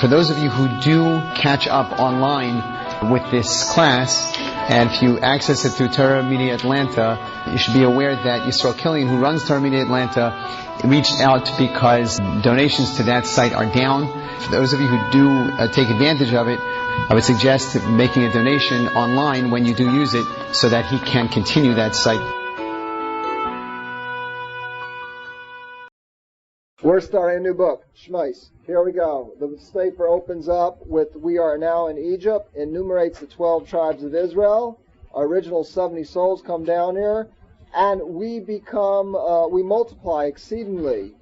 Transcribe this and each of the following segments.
For those of you who do catch up online with this class, and if you access it through Torah Media Atlanta, you should be aware that Yisrael Killian, who runs Torah Media Atlanta, reached out because donations to that site are down. For those of you who do take advantage of it, I would suggest making a donation online when you do use it so that he can continue that site. We're starting a new book, Shmais. Here we go. The paper opens up with "We are now in Egypt," enumerates the 12 tribes of Israel. Our original 70 souls come down here, and we multiply exceedingly.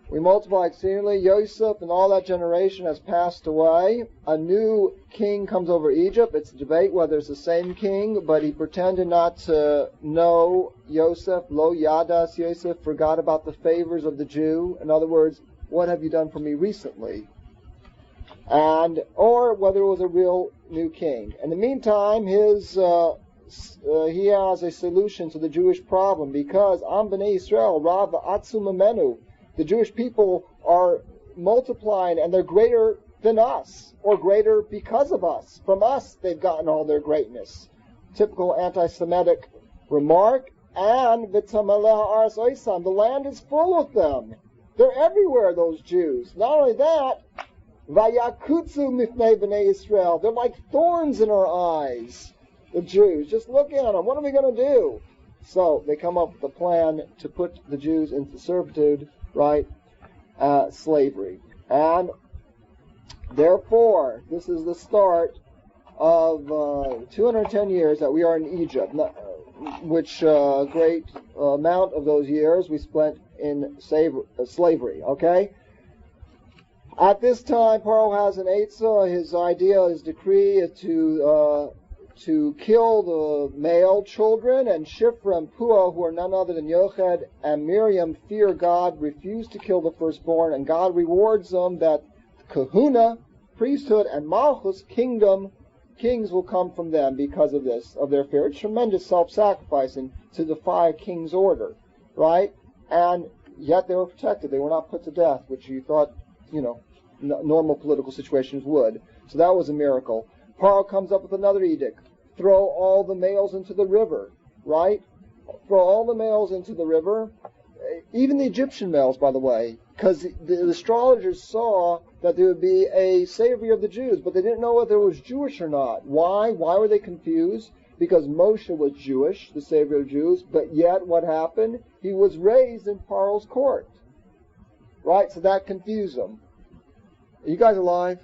We multiply exceedingly. Yosef and all that generation has passed away. A new king comes over Egypt. It's a debate whether it's the same king, but he pretended not to know Yosef. Lo yadas Yosef, forgot about the favors of the Jew. In other words, what have you done for me recently? Or whether it was a real new king. In the meantime, he has a solution to the Jewish problem, because Am B'nai Yisrael Rav Atzum Amenu. The Jewish people are multiplying, and they're greater than us, or greater because of us. From us, they've gotten all their greatness. Typical anti-Semitic remark. And v'tamaleh ha'aretz oisam, the land is full of them. They're everywhere, those Jews. Not only that, vayakutzu mifnei b'nei Yisrael, they're like thorns in our eyes, the Jews. Just look at them. What are we going to do? So they come up with a plan to put the Jews into servitude, right? Slavery. And therefore, this is the start of 210 years that we are in Egypt, which great amount of those years we spent in slavery, okay? At this time, Paro has an eitzah. His idea, his decree is to kill the male children, and Shifra and Puah, who are none other than Yochad and Miriam, fear God, refuse to kill the firstborn, and God rewards them that kahuna, priesthood, and malchus, kings will come from them because of this, of their fear. It's tremendous self-sacrificing to defy a king's order, right? And yet they were protected. They were not put to death, which you thought, normal political situations would. So that was a miracle. Paro comes up with another edict. Throw all the males into the river, right? Throw all the males into the river, even the Egyptian males, by the way, because the astrologers saw that there would be a savior of the Jews, but they didn't know whether it was Jewish or not. Why? Why were they confused? Because Moshe was Jewish, the savior of Jews, but yet what happened? He was raised in Paro's court, right? So that confused them. Are you guys alive?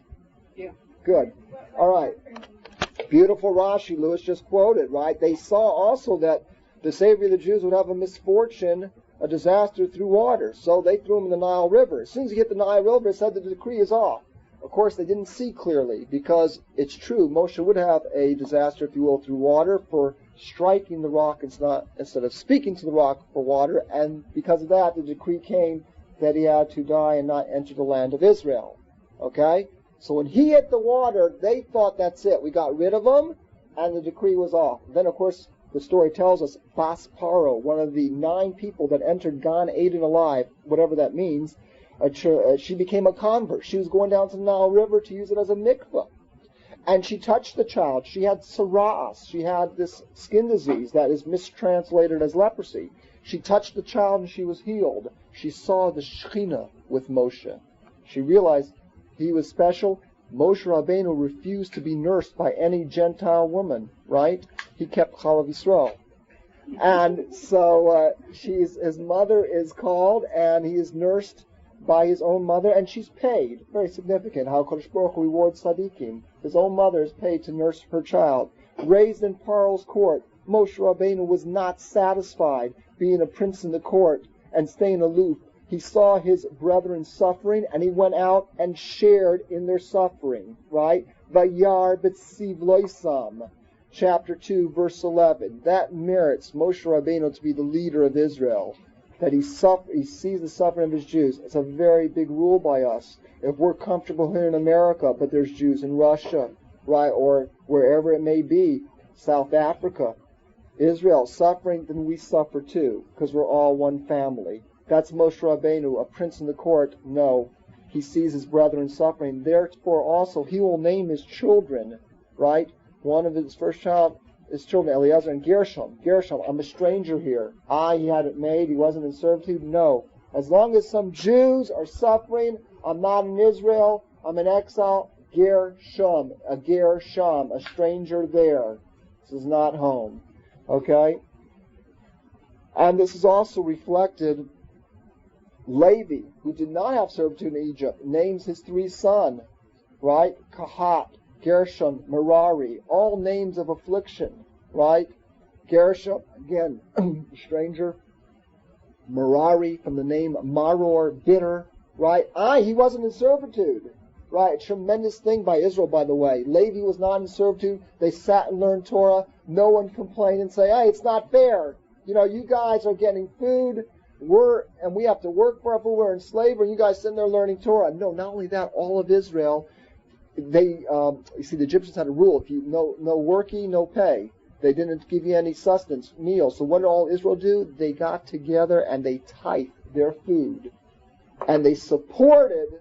Yeah. Good. All right. Beautiful Rashi, Lewis just quoted, right? They saw also that the Savior of the Jews would have a misfortune, a disaster through water. So they threw him in the Nile River. As soon as he hit the Nile River, it said the decree is off. Of course, they didn't see clearly, because it's true, Moshe would have a disaster, if you will, through water for striking the rock instead of speaking to the rock for water, and because of that, the decree came that he had to die and not enter the land of Israel. Okay? So when he hit the water, they thought that's it. We got rid of him, and the decree was off. Then, of course, the story tells us Bas Paro, one of the 9 people that entered Gan Eden alive, whatever that means, she became a convert. She was going down to the Nile River to use it as a mikveh. And she touched the child. She had sara'as. She had this skin disease that is mistranslated as leprosy. She touched the child and she was healed. She saw the Shekhinah with Moshe. She realized he was special. Moshe Rabbeinu refused to be nursed by any Gentile woman, right? He kept Chalav Yisrael. And so his mother is called, and he is nursed by his own mother, and she's paid. Very significant how Kodesh Baruch Hu rewards tzaddikim. His own mother is paid to nurse her child. Raised in Paro's court, Moshe Rabbeinu was not satisfied being a prince in the court and staying aloof. He saw his brethren suffering, and he went out and shared in their suffering, right? Vayar b'tziv loisam, chapter 2, verse 11. That merits Moshe Rabbeinu to be the leader of Israel, that he sees the suffering of his Jews. It's a very big rule by us. If we're comfortable here in America, but there's Jews in Russia, right, or wherever it may be, South Africa, Israel suffering, then we suffer too, because we're all one family. That's Moshe Rabbeinu, a prince in the court. No. he sees his brethren suffering. Therefore also he will name his children, right? One of his first child, his children, Eliezer and Gershom. Gershom, I'm a stranger here. He had it made. He wasn't in servitude. No. As long as some Jews are suffering, I'm not in Israel. I'm in exile. Gershom, a stranger there. This is not home. Okay? And this is also reflected. Levi, who did not have servitude in Egypt, names his three sons, right? Kahat, Gershom, Merari, all names of affliction, right? Gershom, again, stranger. Merari, from the name Maror, bitter, right? He wasn't in servitude, right? A tremendous thing by Israel, by the way. Levi was not in servitude. They sat and learned Torah. No one complained and say, hey, it's not fair. You guys are getting food. We have to work for it. We're in slavery. You guys sitting there learning Torah. No, not only that, all of Israel, you see, the Egyptians had a rule: if you no working, no pay. They didn't give you any sustenance, meal. So what did all Israel do? They got together and they tithed their food, and they supported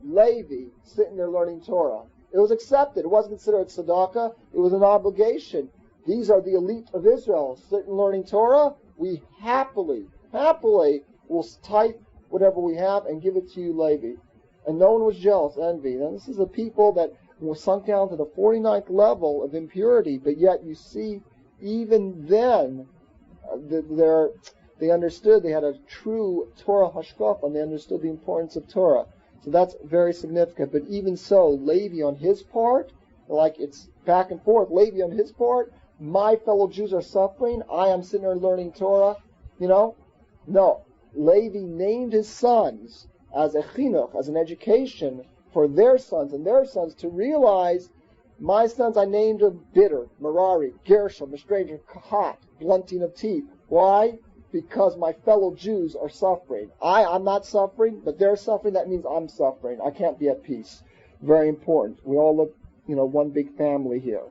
Levi sitting there learning Torah. It was accepted. It wasn't considered tzedakah. It was an obligation. These are the elite of Israel sitting learning Torah. We happily will tithe whatever we have and give it to you, Levi. And no one was jealous, envy. Now, this is a people that were sunk down to the 49th level of impurity, but yet you see, even then, they understood. They had a true Torah hashkafa, and they understood the importance of Torah. So that's very significant. But even so, Levi on his part, like it's back and forth, Levi on his part, my fellow Jews are suffering, I am sitting there learning Torah, No, Levi named his sons as a chinuch, as an education for their sons and their sons to realize, my sons I named of bitter, Merari, Gershom, a stranger, Kahat, blunting of teeth. Why? Because my fellow Jews are suffering. I'm not suffering, but they're suffering. That means I'm suffering. I can't be at peace. Very important. We all look, one big family here.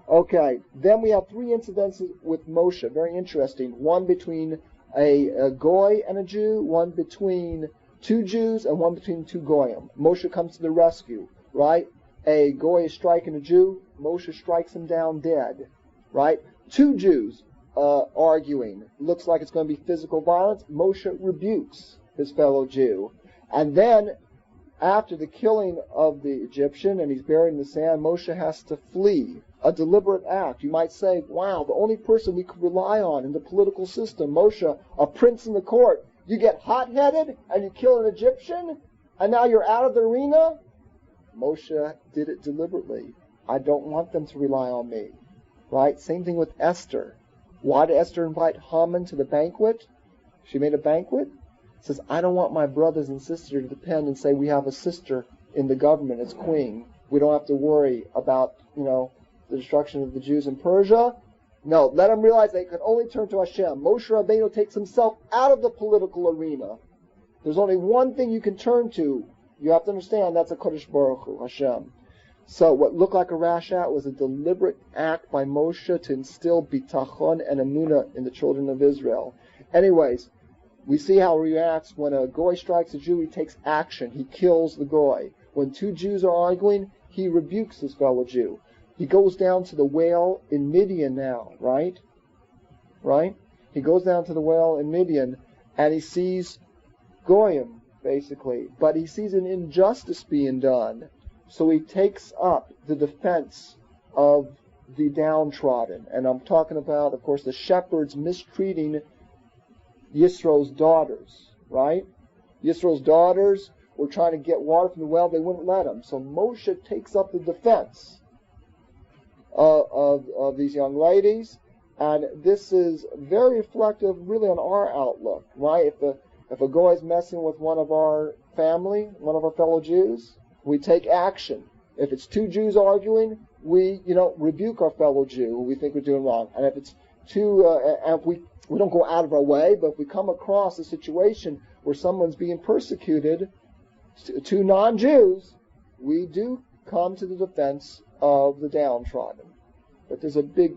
Okay, then we have three incidences with Moshe. Very interesting. One between a goy and a Jew, one between two Jews, and one between two goyim. Moshe comes to the rescue, right? A goy is striking a Jew. Moshe strikes him down dead, right? Two Jews arguing. Looks like it's going to be physical violence. Moshe rebukes his fellow Jew. And then, after the killing of the Egyptian, and he's buried in the sand, Moshe has to flee. A deliberate act. You might say, wow, the only person we could rely on in the political system, Moshe, a prince in the court. You get hot-headed and you kill an Egyptian, and now you're out of the arena? Moshe did it deliberately. I don't want them to rely on me. Right? Same thing with Esther. Why did Esther invite Haman to the banquet? She made a banquet. Says, I don't want my brothers and sisters to depend and say we have a sister in the government as queen. We don't have to worry about, the destruction of the Jews in Persia. No, let them realize they can only turn to Hashem. Moshe Rabbeinu takes himself out of the political arena. There's only one thing you can turn to. You have to understand that's a Kodesh Baruch Hu, Hashem. So what looked like a rash act was a deliberate act by Moshe to instill bitachon and emunah in the children of Israel. Anyways, we see how he reacts when a goy strikes a Jew. He takes action. He kills the goy. When two Jews are arguing, he rebukes his fellow Jew. He goes down to the well in Midian now, right? Right? He goes down to the well in Midian, and he sees goyim, basically. But he sees an injustice being done. So he takes up the defense of the downtrodden. And I'm talking about, of course, the shepherds mistreating Yisro's daughters, right? Yisro's daughters were trying to get water from the well. They wouldn't let them. So Moshe takes up the defense of these young ladies. And this is very reflective, really, on our outlook, right? If a goy is messing with one of our family, one of our fellow Jews, we take action. If it's two Jews arguing, we, rebuke our fellow Jew who we think we're doing wrong. And if it's two, and if we don't go out of our way, but if we come across a situation where someone's being persecuted, two non-Jews, we do come to the defense of the downtrodden. But there's a big,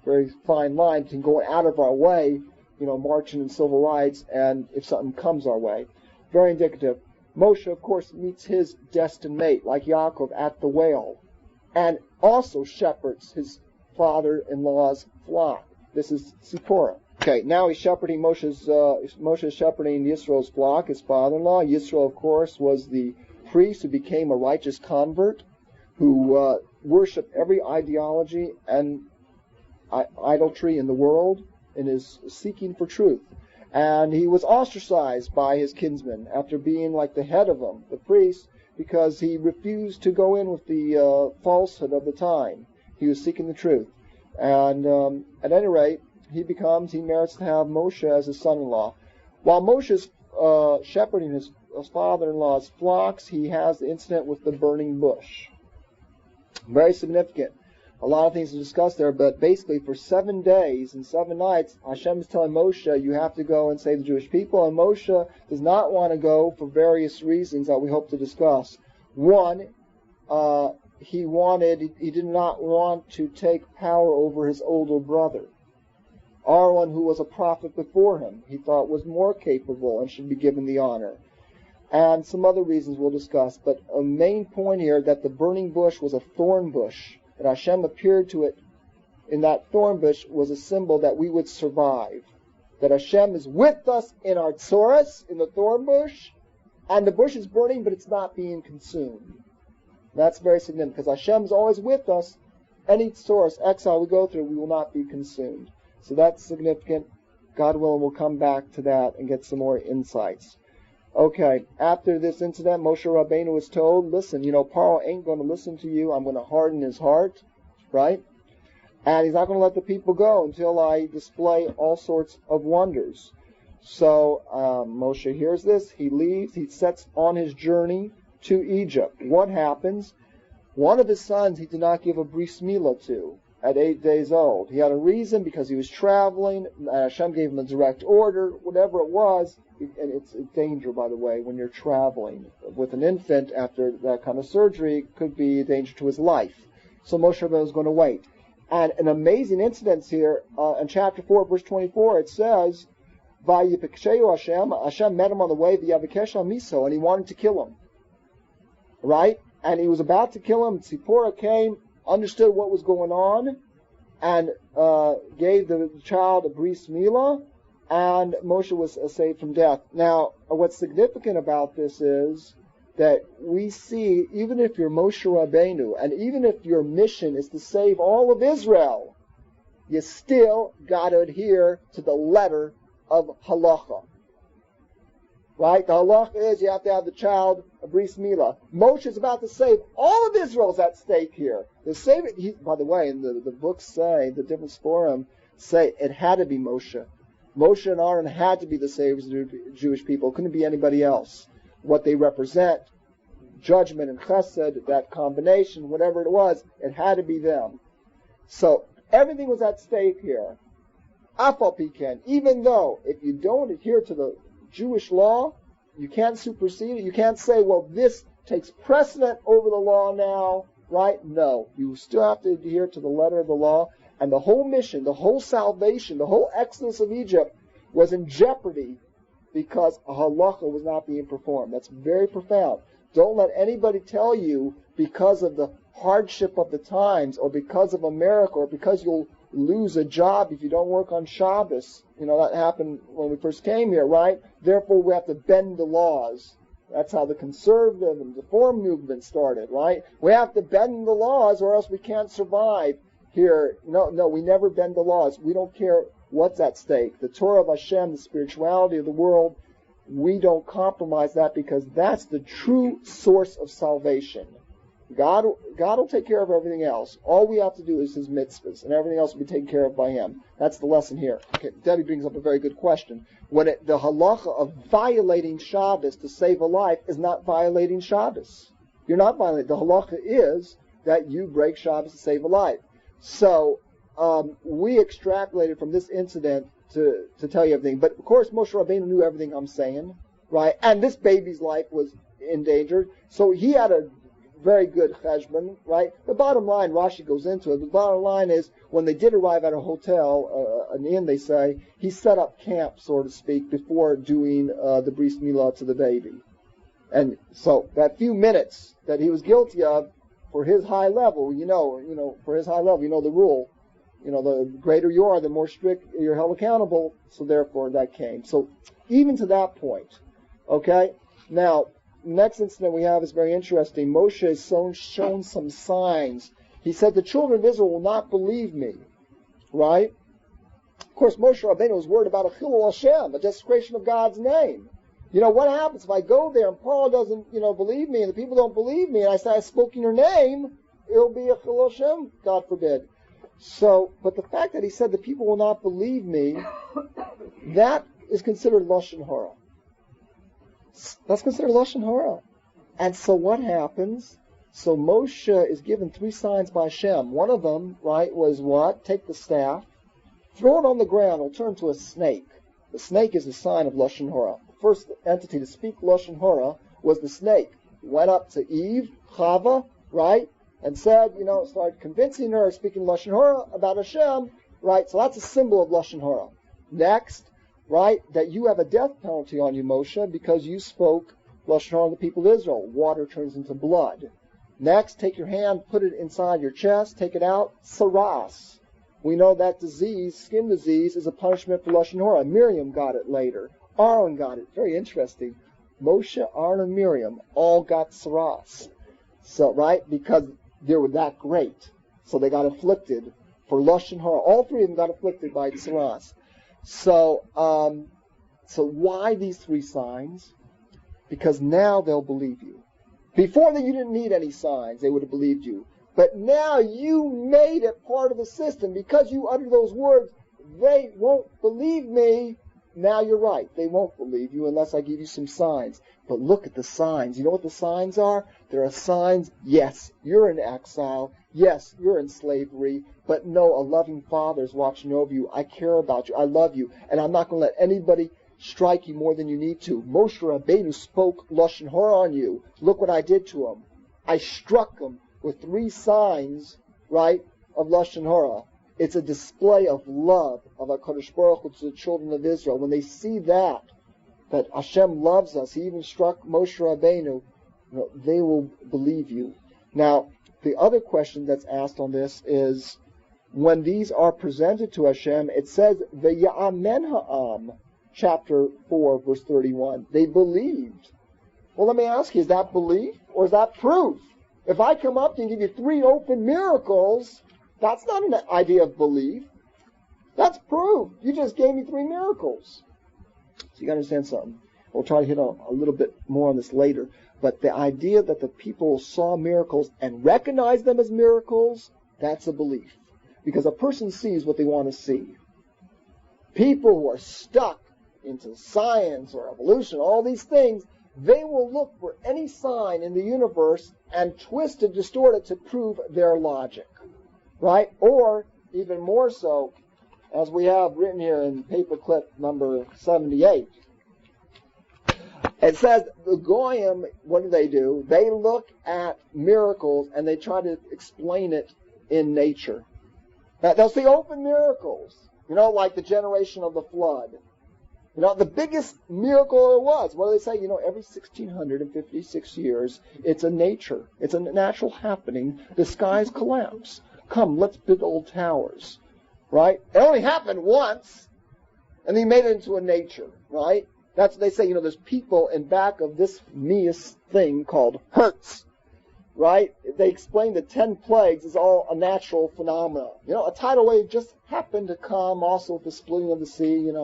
very fine line between going out of our way, marching in civil rights, and if something comes our way. Very indicative. Moshe, of course, meets his destined mate, like Yaakov at the well, and also shepherds his father-in-law's flock. This is Zipporah. Okay, now he's shepherding Moshe is shepherding Yisro's flock, his father-in-law. Yisro, of course, was the priest who became a righteous convert, who worshipped every ideology and idolatry in the world and is seeking for truth. And he was ostracized by his kinsmen after being like the head of them, the priest, because he refused to go in with the falsehood of the time. He was seeking the truth. And at any rate, he merits to have Moshe as his son-in-law. While Moshe's shepherding his father-in-law's flocks, he has the incident with the burning bush. Very significant. A lot of things to discuss there, but basically for 7 days and 7 nights, Hashem is telling Moshe, you have to go and save the Jewish people, and Moshe does not want to go for various reasons that we hope to discuss. One, he did not want to take power over his older brother, Aaron, who was a prophet before him. He thought was more capable and should be given the honor. And some other reasons we'll discuss, but a main point here that the burning bush was a thorn bush. That Hashem appeared to it in that thorn bush was a symbol that we would survive. That Hashem is with us in our tzoros, in the thorn bush, and the bush is burning, but it's not being consumed. That's very significant, because Hashem is always with us. Any tzoros, exile we go through, we will not be consumed. So that's significant. God willing, we'll come back to that and get some more insights. Okay, after this incident, Moshe Rabbeinu was told, listen, Paro ain't going to listen to you. I'm going to harden his heart, right? And he's not going to let the people go until I display all sorts of wonders. So Moshe hears this. He leaves. He sets on his journey to Egypt. What happens? One of his sons he did not give a bris milah to at 8 days old. He had a reason because he was traveling. Hashem gave him a direct order, whatever it was. And it's a danger, by the way, when you're traveling with an infant after that kind of surgery. It could be a danger to his life. So Moshe Rabbeinu is going to wait. And an amazing incident here in chapter 4, verse 24, it says, Vayipiksheu Hashem met him on the way, v'yavikesh miso, and he wanted to kill him. Right? And he was about to kill him. Zipporah came, understood what was going on, and gave the child a bris milah, and Moshe was saved from death. Now, what's significant about this is that we see, even if you're Moshe Rabbeinu, and even if your mission is to save all of Israel, you still got to adhere to the letter of halacha. Right? The halacha is you have to have the child a bris milah. Moshe is about to save all of Israel's at stake here. By the way, in the books say, the different forum say it had to be Moshe. Moshe and Aaron had to be the saviors of the Jewish people. It couldn't be anybody else. What they represent, judgment and chesed, that combination, whatever it was, it had to be them. So everything was at stake here. Afal piken, even though if you don't adhere to the Jewish law, you can't supersede it. You can't say, well, this takes precedent over the law now, right? No. You still have to adhere to the letter of the law. And the whole mission, the whole salvation, the whole exodus of Egypt was in jeopardy because a halacha was not being performed. That's very profound. Don't let anybody tell you because of the hardship of the times or because of America or because you'll lose a job if you don't work on Shabbos. That happened when we first came here, right? Therefore, we have to bend the laws. That's how the conservative and reform movement started, right? We have to bend the laws or else we can't survive. Here, no, we never bend the laws. We don't care what's at stake. The Torah of Hashem, the spirituality of the world, we don't compromise that because that's the true source of salvation. God will take care of everything else. All we have to do is His mitzvahs, and everything else will be taken care of by Him. That's the lesson here. Okay, Debbie brings up a very good question. The halacha of violating Shabbos to save a life is not violating Shabbos. You're not violating. The halacha is that you break Shabbos to save a life. So we extrapolated from this incident to tell you everything. But of course, Moshe Rabbeinu knew everything I'm saying, right? And this baby's life was endangered, so he had a very good cheshbon, right? The bottom line, Rashi goes into it. The bottom line is when they did arrive at a hotel, an inn, they say he set up camp, so to speak, before doing the bris milah to the baby. And so that few minutes that he was guilty of, for his high level, for his high level, the rule. The greater you are, the more strict you're held accountable. So therefore, that came. So even to that point, okay. Now, next incident we have is very interesting. Moshe has shown some signs. He said, the children of Israel will not believe me. Right? Of course, Moshe Rabbeinu was worried about a chilul Hashem, a desecration of God's name. What happens if I go there and Paul doesn't, believe me, and the people don't believe me, and I say I spoke in your name, it'll be a chilul Hashem, God forbid. So, but the fact that he said the people will not believe me, that is considered Lashon Hara. That's considered Lashon Hara. And so what happens? So Moshe is given 3 signs by Hashem. One of them, right, was what? Take the staff, throw it on the ground, it'll turn to a snake. The snake is a sign of Lashon Hara. The first entity to speak Lashon Hara was the snake. He went up to Eve, Chava, right, and said, started convincing her, speaking Lashon Hara about Hashem, right, so that's a symbol of Lashon Hara. Next, right, that you have a death penalty on you, Moshe, because you spoke Lashon Hara on the people of Israel. Water turns into blood. Next, take your hand, put it inside your chest, take it out, saras. We know that disease, skin disease, is a punishment for Lashon Hara. Miriam got it later. Aaron got it. Very interesting. Moshe, Aaron, and Miriam all got saras. So, right, because they were that great. So they got afflicted for Lashon Hara. All 3 of them got afflicted by saras. So why these 3 signs? Because now they'll believe you. Before that, you didn't need any signs. They would have believed you. But now you made it part of the system. Because you uttered those words, they won't believe me. Now you're right. They won't believe you unless I give you some signs. But look at the signs. You know what the signs are? There are signs, yes, you're in exile. Yes, you're in slavery. But no, a loving Father is watching over you. I care about you. I love you. And I'm not going to let anybody strike you more than you need to. Moshe Rabbeinu spoke Lashon Hara on you. Look what I did to him. I struck him with 3 signs, right, of Lashon Hara. It's a display of love of HaKadosh Baruch Hu to the children of Israel. When they see that Hashem loves us, He even struck Moshe Rabbeinu, they will believe you. Now, the other question that's asked on this is, when these are presented to Hashem, it says, V'ya'amen ha'am, chapter 4, verse 31. They believed. Well, let me ask you, is that belief or is that proof? If I come up to you and give you 3 open miracles, that's not an idea of belief. That's proof. You just gave me 3 miracles. So you got to understand something. We'll try to hit a little bit more on this later. But the idea that the people saw miracles and recognized them as miracles, that's a belief. Because a person sees what they want to see. People who are stuck into science or evolution, all these things, they will look for any sign in the universe and twist and distort it to prove their logic. Right? Or, even more so, as we have written here in paperclip number 78, it says, the Goyim, what do? They look at miracles and they try to explain it in nature. Now, they'll see open miracles, like the generation of the flood. The biggest miracle there was, what do they say? Every 1,656 years, it's a nature. It's a natural happening. The skies collapse. Come, let's build old towers. Right? It only happened once, and they made it into a nature. Right? That's what they say. There's people in back of this meus thing called Hertz. Right? They explain the 10 plagues is all a natural phenomenon. A tidal wave just happened to come, also with the splitting of the sea, the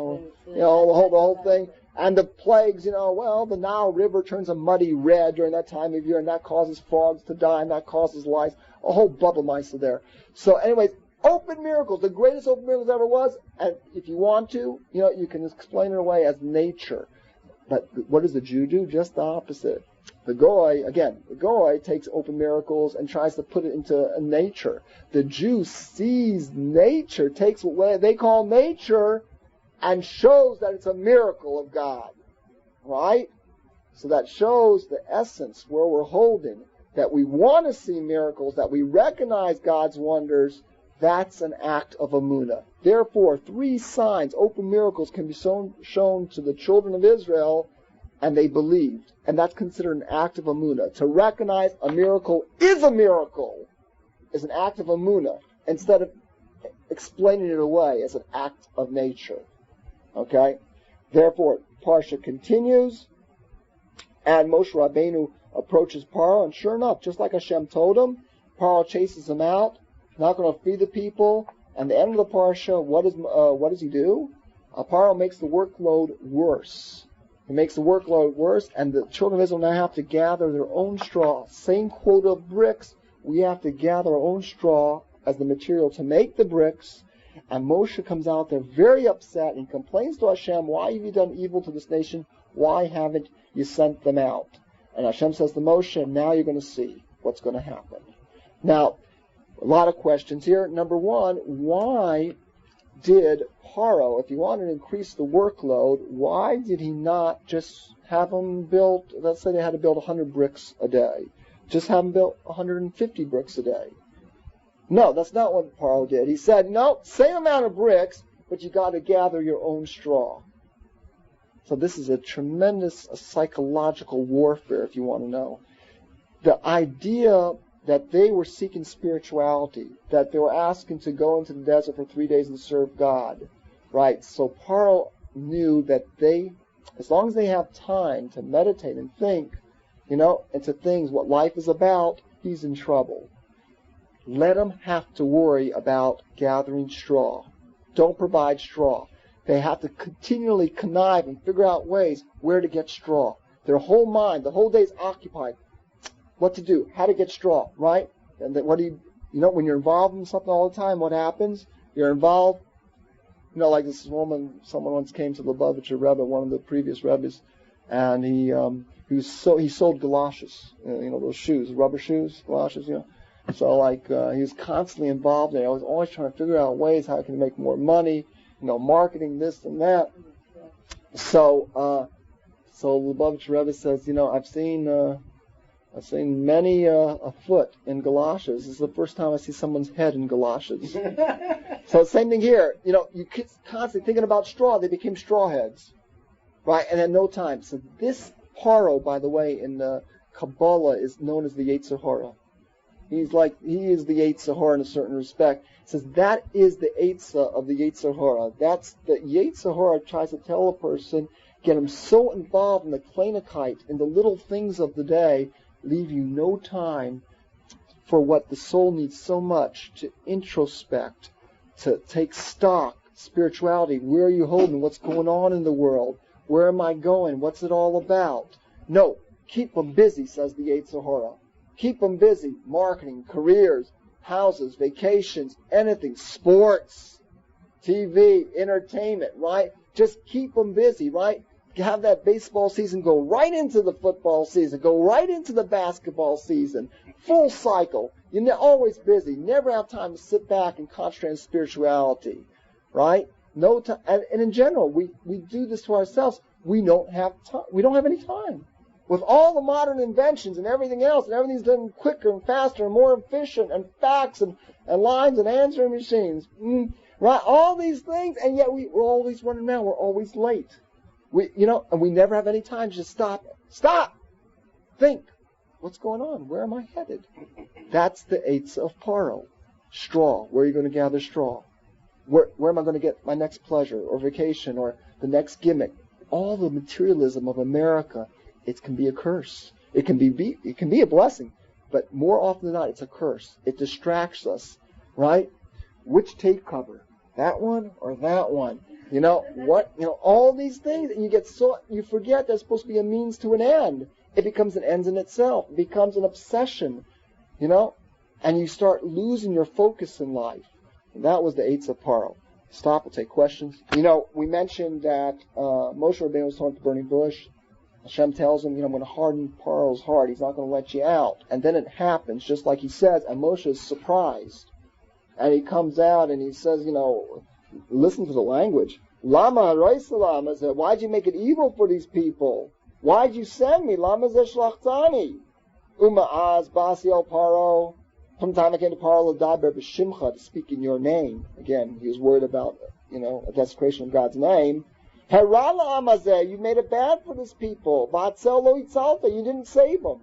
whole thing. And the plagues, the Nile River turns a muddy red during that time of year, and that causes frogs to die, and that causes lice. A whole bubble mice are there. So anyways, open miracles, the greatest open miracles ever was, and if you want to, you can explain it away as nature. But what does the Jew do? Just the opposite. The Goy takes open miracles and tries to put it into a nature. The Jew sees nature, takes what they call nature, and shows that it's a miracle of God. Right? So that shows the essence where we're holding, that we want to see miracles, that we recognize God's wonders. That's an act of emunah. Therefore, 3 signs, open miracles, can be shown to the children of Israel, and they believed. And that's considered an act of emunah. To recognize a miracle is a miracle is an act of emunah, instead of explaining it away as an act of nature. Okay? Therefore, Parsha continues, and Moshe Rabbeinu approaches Paro, and sure enough, just like Hashem told him, Paro chases him out, not going to feed the people, and the end of the Parsha, what does he do? Paro makes the workload worse. He makes the workload worse, and the children of Israel now have to gather their own straw. Same quota of bricks, we have to gather our own straw as the material to make the bricks. And Moshe comes out there very upset and complains to Hashem, why have you done evil to this nation? Why haven't you sent them out? And Hashem says to Moshe, now you're going to see what's going to happen. Now, a lot of questions here. Number one, why did Paro, if he wanted to increase the workload, why did he not just have them build, let's say they had to build 100 bricks a day, just have them build 150 bricks a day? No, that's not what Paro did. He said, no, same amount of bricks, but you got to gather your own straw. So this is a tremendous psychological warfare, if you want to know. The idea that they were seeking spirituality, that they were asking to go into the desert for 3 days and serve God, right? So Paro knew that they, as long as they have time to meditate and think, into things, what life is about, he's in trouble. Let them have to worry about gathering straw. Don't provide straw. They have to continually connive and figure out ways where to get straw. Their whole mind, the whole day is occupied. What to do, how to get straw, right? And then what do when you're involved in something all the time, what happens? You're involved, like this woman, someone once came to the Lubavitcher Rebbe, one of the previous Rebbes, and he sold galoshes, those shoes, rubber shoes, galoshes, So he was constantly involved in it. I was always trying to figure out ways how I can make more money, marketing this and that. So Lubavitcher Rebbe says, I've seen many a foot in galoshes. This is the first time I see someone's head in galoshes. So same thing here. You constantly thinking about straw. They became straw heads, right? And at no time. So this Paro, by the way, in the Kabbalah is known as the Yetzer Hara. He is the Yetzer Hara in a certain respect. It says that is the Eitzah of the Yetzer Hara. That's the Yetzer Hara tries to tell a person, get him so involved in the kleinigkeit, in the little things of the day, leave you no time for what the soul needs so much, to introspect, to take stock, spirituality. Where are you holding? What's going on in the world? Where am I going? What's it all about? No, keep them busy, says the Yetzer Hara. Keep them busy. Marketing, careers, houses, vacations, anything, sports, TV, entertainment, right? Just keep them busy, right? Have that baseball season go right into the football season, go right into the basketball season, full cycle. You're always busy. Never have time to sit back and concentrate on spirituality, right? No time. And in general, we do this to ourselves. We don't have time. We don't have any time. With all the modern inventions and everything else, and everything's done quicker and faster and more efficient, and fax and lines and answering machines, right? All these things, and yet we're always running around. We're always late. And we never have any time to just stop. Stop! Think. What's going on? Where am I headed? That's the Eitzah of Paro. Straw. Where are you going to gather straw? Where am I going to get my next pleasure or vacation or the next gimmick? All the materialism of America, it can be a curse. It can be a blessing, but more often than not, it's a curse. It distracts us, right? Which tape cover? That one or that one? All these things, and you forget there's supposed to be a means to an end. It becomes an end in itself. It becomes an obsession, and you start losing your focus in life. And that was the Eitzah of Paro. Stop, we'll take questions. We mentioned that Moshe Rabbeinu was talking to the burning bush. Hashem tells him, I'm going to harden Paro's heart. He's not going to let you out. And then it happens, just like he says, and Moshe is surprised. And he comes out and he says, listen to the language. Lama Raisalama said, why'd you make it evil for these people? Why'd you send me? Lama Zeshlachtani. Uma'az Basiel Paro. From the time I came to Paro L'daber B'Shimcha, to speak in your name. Again, he was worried about, a desecration of God's name. Herala amazeh, you made it bad for this people. V'hatzel lo itzalta, you didn't save them.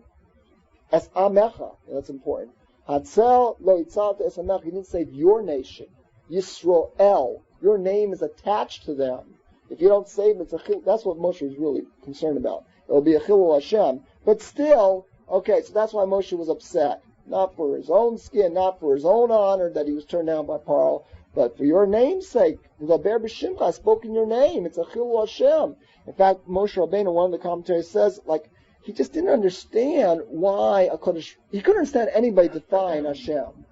Es amecha, that's important. Hatzel lo itzalta es amecha, you didn't save your nation. Yisroel, your name is attached to them. If you don't save them, that's what Moshe is really concerned about. It'll be a chilul Hashem. But still, okay, so that's why Moshe was upset. Not for his own skin, not for his own honor that he was turned down by Paro, but for your name's sake. L'daber b'shimcha, I spoke in your name. It's a chilul Hashem. In fact, Moshe Rabbeinu, one of the commentaries says, like, he just didn't understand why he couldn't understand anybody defying Hashem.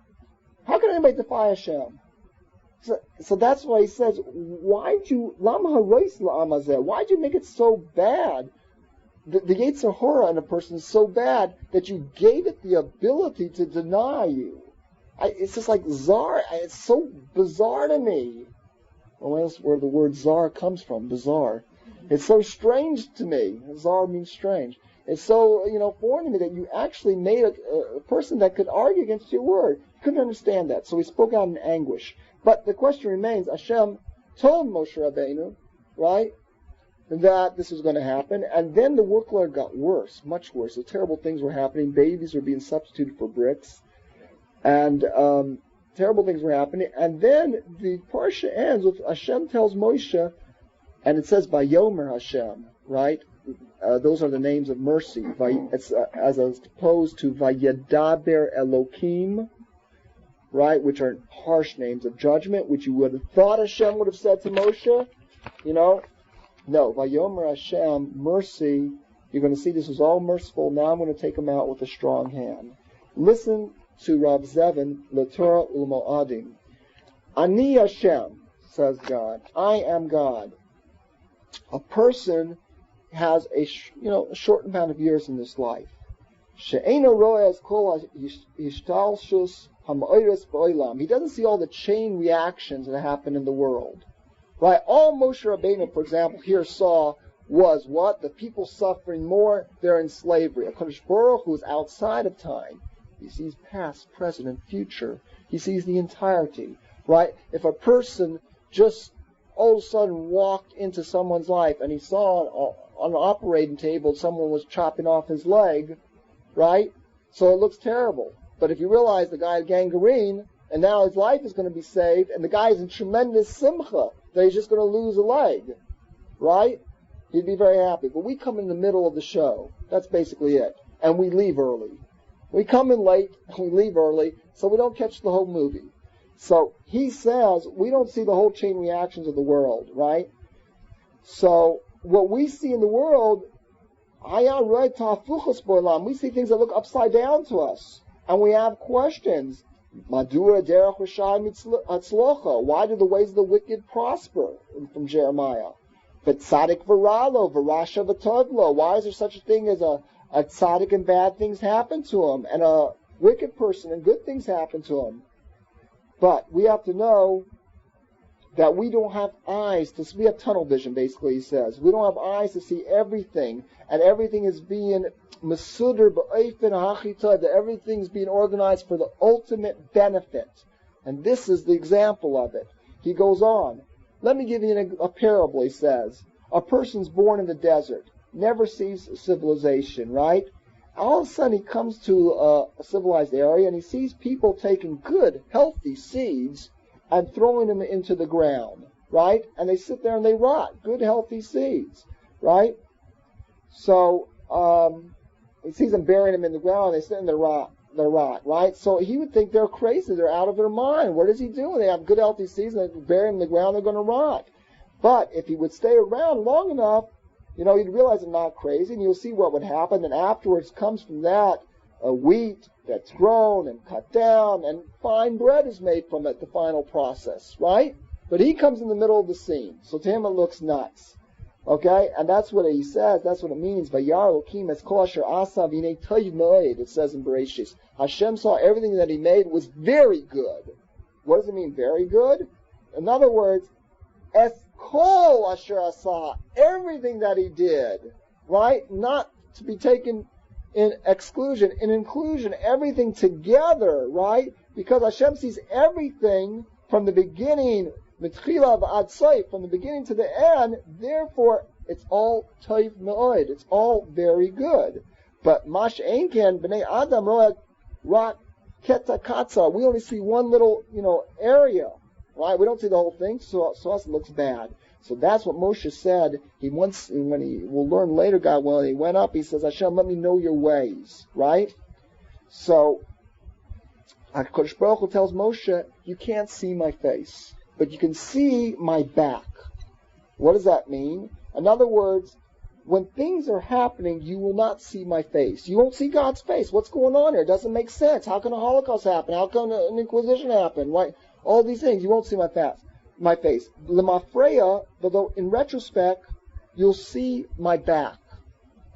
How could anybody defy Hashem? So that's why he says, why'd you make it so bad? The Yetzer Hara in a person is so bad that you gave it the ability to deny you. It's just like zar. It's so bizarre to me. Well, that's where the word zar comes from, bizarre. It's so strange to me. Zar means strange. It's so, foreign to me that you actually made a person that could argue against your word. He couldn't understand that, so he spoke out in anguish. But the question remains, Hashem told Moshe Rabbeinu, right, that this was going to happen, and then the workload got worse, much worse. The terrible things were happening. Babies were being substituted for bricks, and terrible things were happening. And then the Parsha ends with Hashem tells Moshe, and it says Vayomer Hashem, right? Those are the names of mercy. It's as opposed to Vayedaber Elokim, right, which are harsh names of judgment, which you would have thought Hashem would have said to Moshe, No, Vayomer Hashem, mercy. You're going to see this is all merciful. Now I'm going to take them out with a strong hand. Listen to Rav Zevin, L'Torah U'Mo'adim. Ani Hashem, says God. I am God. A person has a short amount of years in this life. She'eino ro'ez kol hishtalshus ha'ma'oros ba'olam. He doesn't see all the chain reactions that happen in the world. Right? All Moshe Rabbeinu, for example, here saw was what? The people suffering more, they're in slavery. A Kodesh Baruch who is outside of time. He sees past, present, and future. He sees the entirety. Right? If a person just all of a sudden walked into someone's life and he saw on an operating table someone was chopping off his leg, right? So it looks terrible. But if you realize the guy had gangrene and now his life is going to be saved and the guy is in tremendous simcha that he's just going to lose a leg, right? He'd be very happy. But we come in the middle of the show. That's basically it. And we leave early. We come in late and we leave early so we don't catch the whole movie. So he says we don't see the whole chain reactions of the world, right? So what we see in the world, we see things that look upside down to us. And we have questions. Why do the ways of the wicked prosper? From Jeremiah. But tzaddik v'ralo, v'rasha v'tovlo. Why is there such a thing as a tzaddik and bad things happen to him, and a wicked person and good things happen to him? But we have to know that we don't have eyes to see. We have tunnel vision, basically, he says. We don't have eyes to see everything, and everything is being mesudar b'ofen hachitah, that everything's being organized for the ultimate benefit. And this is the example of it. He goes on. Let me give you a parable, he says. A person's born in the desert, never sees civilization, right? All of a sudden he comes to a civilized area and he sees people taking good, healthy seeds and throwing them into the ground, right? And they sit there and they rot. Good, healthy seeds, right? So he sees them burying them in the ground and they sit in the rot, right? So he would think they're crazy. They're out of their mind. What is he doing? They have good, healthy seeds and they bury them in the ground, they're going to rot. But if he would stay around long enough, you'd realize I'm not crazy, and you'll see what would happen. And afterwards comes from that a wheat that's grown and cut down, and fine bread is made from it, the final process, right? But he comes in the middle of the scene, so to him it looks nuts. Okay? And that's what he says, that's what it means. It says in Bereshis. Hashem saw everything that he made was very good. What does it mean, very good? In other words, Kol asher asah, everything that he did, right? Not to be taken in exclusion, in inclusion, everything together, right? Because Hashem sees everything from the beginning mitchila v'ad soif, from the beginning to the end. Therefore, it's all toiv me'od. It's all very good. But mash einken b'nei adam ro'ek rak keta katza. We only see one little, area, right? We don't see the whole thing, so us it looks bad. So that's what Moshe said. We'll learn later, God willing, he went up, he says, Hashem, let me know your ways, right? So, HaKadosh Baruch Hu tells Moshe, you can't see my face, but you can see my back. What does that mean? In other words, when things are happening, you will not see my face. You won't see God's face. What's going on here? It doesn't make sense. How can a Holocaust happen? How can an Inquisition happen? Right? All these things, you won't see my face. Lemafreya, although in retrospect, you'll see my back.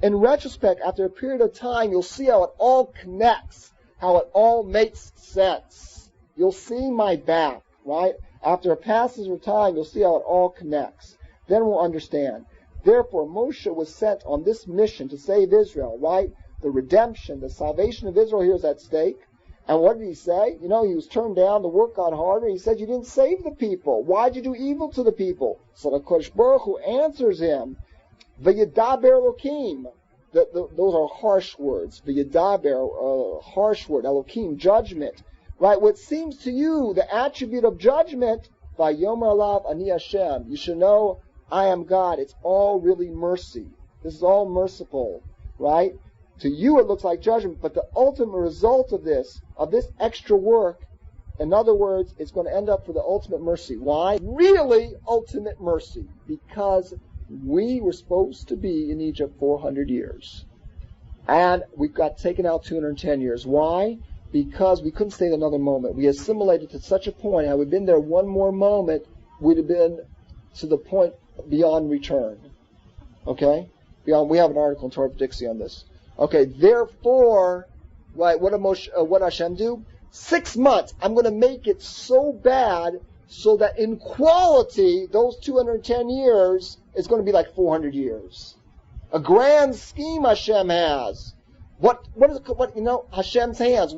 In retrospect, after a period of time, you'll see how it all connects, how it all makes sense. You'll see my back, right? After a passage of time, you'll see how it all connects. Then we'll understand. Therefore, Moshe was sent on this mission to save Israel, right? The redemption, the salvation of Israel here is at stake. And what did he say? He was turned down, the work got harder. He said, you didn't save the people. Why'd you do evil to the people? So the Kodesh Baruch Hu answers him, V'yadaber Elokim. Those are harsh words. V'yadaber, harsh word. Elokim, judgment. Right? What seems to you the attribute of judgment, Vayomer alav ani Hashem. You should know, I am God. It's all really mercy. This is all merciful. Right? To you it looks like judgment, but the ultimate result of this extra work, in other words, it's going to end up for the ultimate mercy. Why? Really ultimate mercy. Because we were supposed to be in Egypt 400 years. And we got taken out 210 years. Why? Because we couldn't stay there another moment. We assimilated to such a point, had we been there one more moment, we'd have been to the point beyond return. Okay? We have an article in Torah Dixie on this. Okay, therefore, right, what Hashem do? 6 months. I'm going to make it so bad so that in quality, those 210 years is going to be like 400 years. A grand scheme Hashem has. What Hashem's hands,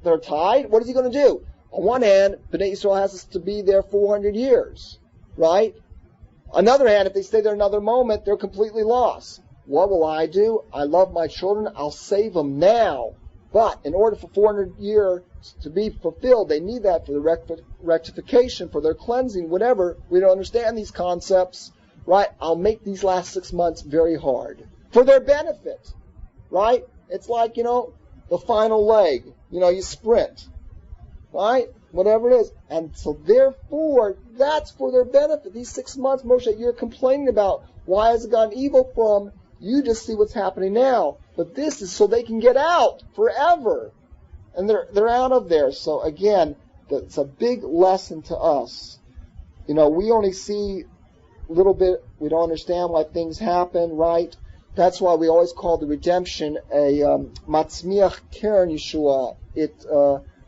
they're tied. What is he going to do? On one hand, Bnei Yisrael has us to be there 400 years, right? On the other hand, if they stay there another moment, they're completely lost. What will I do? I love my children. I'll save them now. But in order for 400 years to be fulfilled, they need that for the rectification, for their cleansing, whatever. We don't understand these concepts, right? I'll make these last 6 months very hard for their benefit, right? It's like, the final leg. You sprint, right? Whatever it is. And so therefore, that's for their benefit. These 6 months, Moshe, you're complaining about why has it gotten evil from? You just see what's happening now. But this is so they can get out forever. And they're out of there. So again, it's a big lesson to us. We only see a little bit. We don't understand why things happen, right? That's why we always call the redemption a matzmiach keren Yeshua.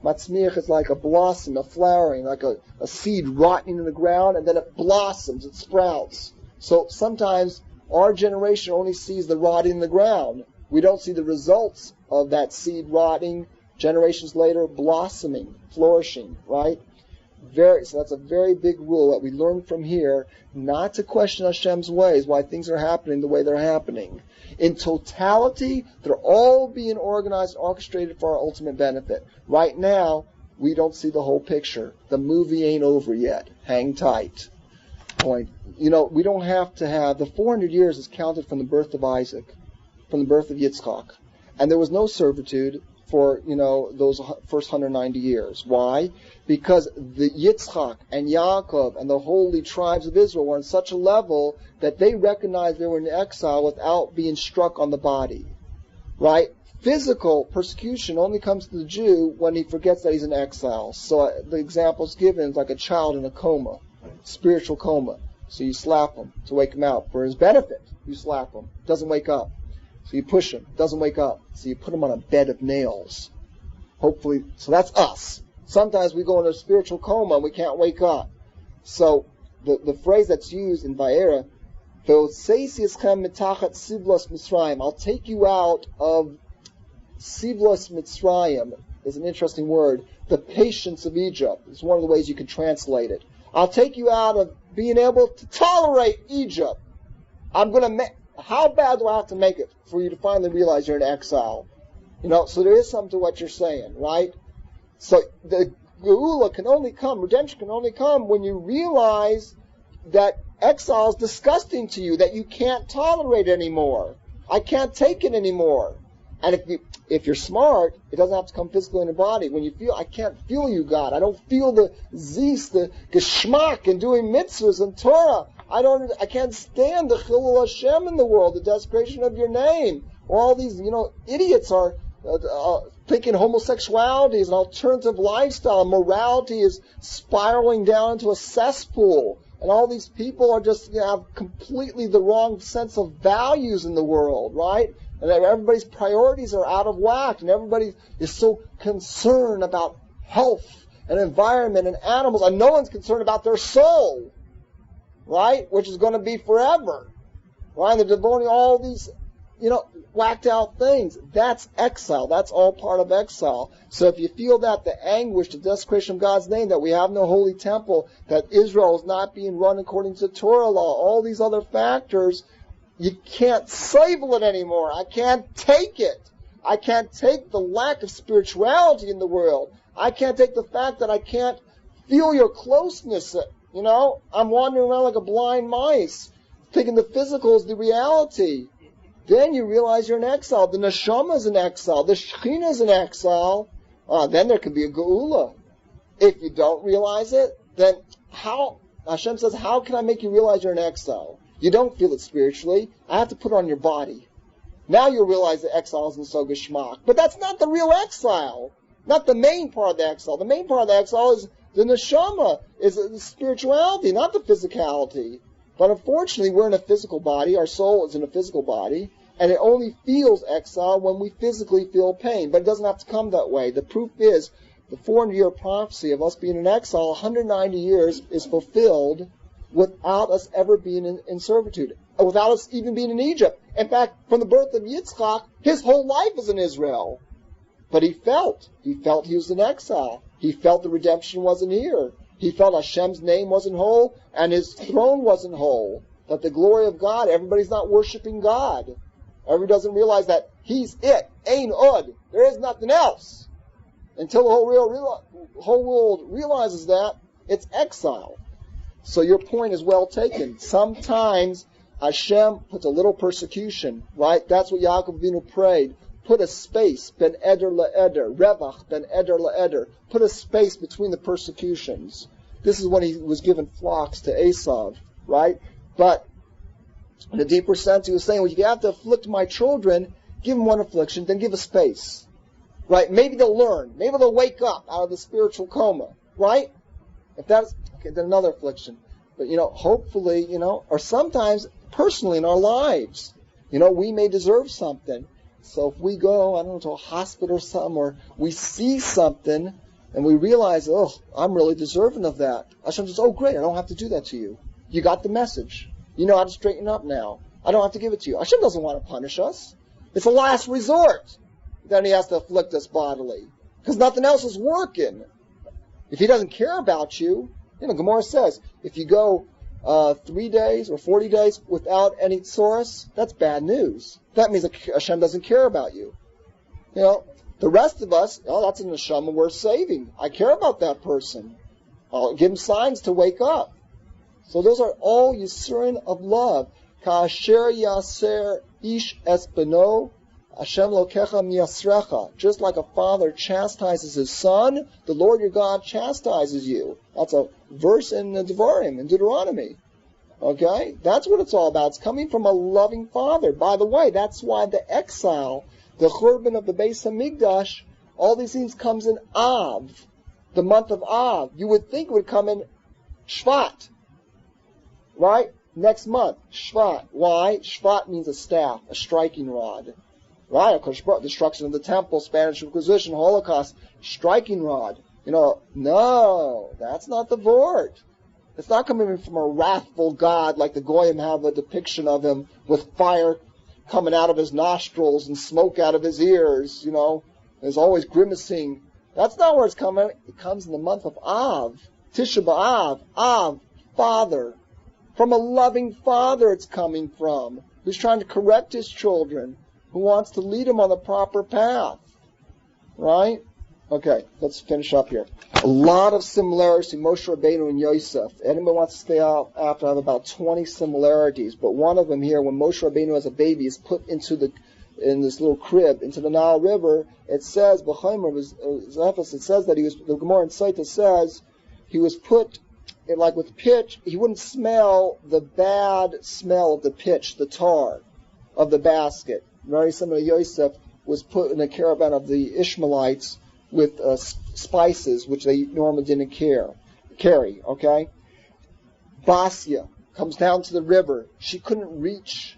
Matzmiach is like a blossom, a flowering, like a seed rotting in the ground, and then it blossoms, it sprouts. So sometimes our generation only sees the rotting in the ground. We don't see the results of that seed rotting, generations later blossoming, flourishing, right? So that's a very big rule that we learn from here, not to question Hashem's ways, why things are happening the way they're happening. In totality, they're all being organized, orchestrated for our ultimate benefit. Right now, we don't see the whole picture. The movie ain't over yet. Hang tight. Point. We don't have to have, the 400 years is counted from the birth of Isaac, from the birth of Yitzchak. And there was no servitude for, those first 190 years. Why? Because the Yitzchak and Yaakov and the holy tribes of Israel were on such a level that they recognized they were in exile without being struck on the body. Right? Physical persecution only comes to the Jew when he forgets that he's in exile. So the example's given is like a child in a coma, spiritual coma. So you slap him to wake him out. For his benefit, you slap him. Doesn't wake up. So you push him. Doesn't wake up. So you put him on a bed of nails. Hopefully, so that's us. Sometimes we go into a spiritual coma and we can't wake up. So the phrase that's used in Vayera, I'll take you out of Sivlos Mitzrayim, is an interesting word. The patience of Egypt is one of the ways you can translate it. I'll take you out of being able to tolerate Egypt. How bad do I have to make it for you to finally realize you're in exile? So there is something to what you're saying, right? So the Geula can only come, redemption can only come when you realize that exile is disgusting to you, that you can't tolerate it anymore. I can't take it anymore. And if you're smart, it doesn't have to come physically in the body. When you feel, I can't feel you, God. I don't feel the zis, the geschmack in doing mitzvahs and Torah. I can't stand the chilul Hashem in the world, the desecration of your name. All these, idiots are thinking homosexuality is an alternative lifestyle. Morality is spiraling down into a cesspool. And all these people are just have completely the wrong sense of values in the world, right? And everybody's priorities are out of whack, and everybody is so concerned about health and environment and animals, and no one's concerned about their soul, right? Which is going to be forever, right? And they're devoting all these, whacked out things. That's exile. That's all part of exile. So if you feel that, the anguish, the desecration of God's name, that we have no holy temple, that Israel is not being run according to Torah law, all these other factors, you can't savor it anymore. I can't take it. I can't take the lack of spirituality in the world. I can't take the fact that I can't feel your closeness. I'm wandering around like a blind mice, thinking the physical is the reality. Then you realize you're in exile. The neshama is in exile. The shechina is in exile. Then there could be a geula. If you don't realize it, then how? Hashem says, how can I make you realize you're in exile? You don't feel it spiritually. I have to put it on your body. Now you'll realize that exile isn't so geschmack. But that's not the real exile. Not the main part of the exile. The main part of the exile is the neshama, is the spirituality, not the physicality. But unfortunately, we're in a physical body. Our soul is in a physical body. And it only feels exile when we physically feel pain. But it doesn't have to come that way. The proof is the 400-year prophecy of us being in exile, 190 years, is fulfilled without us ever being in servitude, without us even being in Egypt. In fact, from the birth of Yitzchak, his whole life is in Israel. But he felt he was in exile. He felt the redemption wasn't here. He felt Hashem's name wasn't whole, and his throne wasn't whole. That the glory of God, everybody's not worshiping God. Everybody doesn't realize that he's it. Ein od. There is nothing else. Until the whole world realizes that, it's exile. So your point is well taken. Sometimes Hashem puts a little persecution, right? That's what Yaakov Avinu prayed. Put a space, ben eder le'eder, revach ben eder le'eder. Put a space between the persecutions. This is when he was given flocks to Esav, right? But in a deeper sense, he was saying, well, if you have to afflict my children, give them one affliction, then give a space, right? Maybe they'll learn. Maybe they'll wake up out of the spiritual coma, right? If that's, okay, then another affliction. But, hopefully, or sometimes personally in our lives, we may deserve something. So if we go, to a hospital or something, or we see something, and we realize, I'm really deserving of that. Hashem says, great, I don't have to do that to you. You got the message. You know how to straighten up now. I don't have to give it to you. Hashem doesn't want to punish us. It's a last resort. Then he has to afflict us bodily. Because nothing else is working. If he doesn't care about you, Gemara says, if you go 3 days or 40 days without any tzoros, that's bad news. That means that Hashem doesn't care about you. The rest of us, that's an neshama worth saving. I care about that person. I'll give him signs to wake up. So those are all yisurin of love. Ka'asher yaser ish es beno, Hashem lokecha miyasrecha. Just like a father chastises his son, the Lord your God chastises you. That's a verse in the Devarim, in Deuteronomy. Okay? That's what it's all about. It's coming from a loving father. By the way, that's why the exile, the churban of the Beis Hamikdash, all these things comes in Av, the month of Av. You would think it would come in Shvat. Right? Next month, Shvat. Why? Shvat means a staff, a striking rod. Right? Of course, destruction of the temple, Spanish Inquisition, Holocaust, striking rod. No, that's not the Vort. It's not coming from a wrathful God like the Goyim have a depiction of him with fire coming out of his nostrils and smoke out of his ears, There's always grimacing. That's not where it's coming. It comes in the month of Av Tisha B'Av, Av, Father. From a loving father it's coming from, who's trying to correct his children, who wants to lead them on the proper path. Right? Okay, let's finish up here. A lot of similarities to Moshe Rabbeinu and Yosef. Anyone wants to stay out after? I have about 20 similarities, but one of them here, when Moshe Rabbeinu as a baby is put in this little crib into the Nile River, it says, it says that the Gemara in Saita says, he was put like with pitch, he wouldn't smell the bad smell of the pitch, the tar of the basket. Very similar to Yosef was put in a caravan of the Ishmaelites with spices, which they normally didn't carry, okay? Basia comes down to the river. She couldn't reach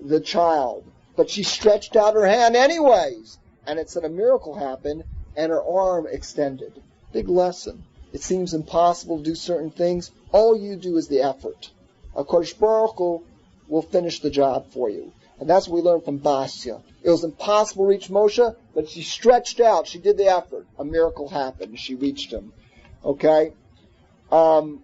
the child, but she stretched out her hand anyways. And it said a miracle happened, and her arm extended. Big lesson. It seems impossible to do certain things. All you do is the effort. HaKadosh Baruch Hu will finish the job for you. And that's what we learned from Basia. It was impossible to reach Moshe, but she stretched out. She did the effort. A miracle happened. She reached him. Okay? It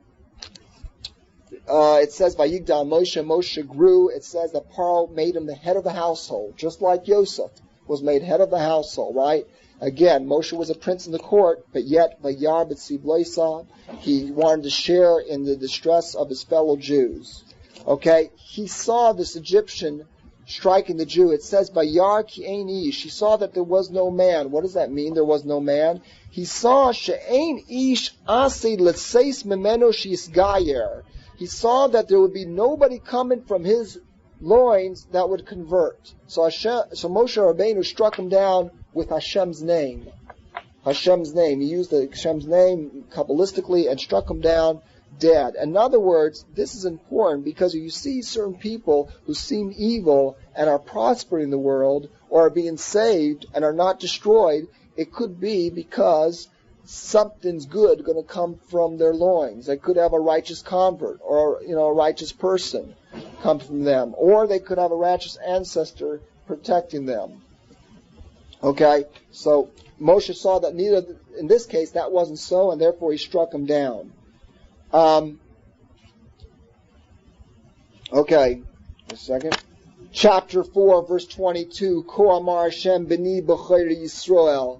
says, Vayigdal Moshe grew. It says that Paro made him the head of the household, just like Yosef was made head of the household, right? Again, Moshe was a prince in the court, but yet, Vayar b'tzib loisa, he wanted to share in the distress of his fellow Jews. Okay? He saw this Egyptian striking the Jew. It says, Vayar ki ein ish. He saw that there was no man. What does that mean, there was no man? He saw she'ein ish ased l'tseis memeno she'isgayer. He saw that there would be nobody coming from his loins that would convert. So Moshe Rabbeinu struck him down with Hashem's name. Hashem's name. He used Hashem's name Kabbalistically and struck him down dead. In other words, this is important because you see certain people who seem evil and are prospering in the world or are being saved and are not destroyed, it could be because something's good going to come from their loins. They could have a righteous convert or a righteous person come from them. Or they could have a righteous ancestor protecting them. Okay, so Moshe saw that in this case that wasn't so, and therefore he struck him down. Okay, a second. Chapter 4, verse 22. Ko amar Hashem b'ni b'chayr Yisrael,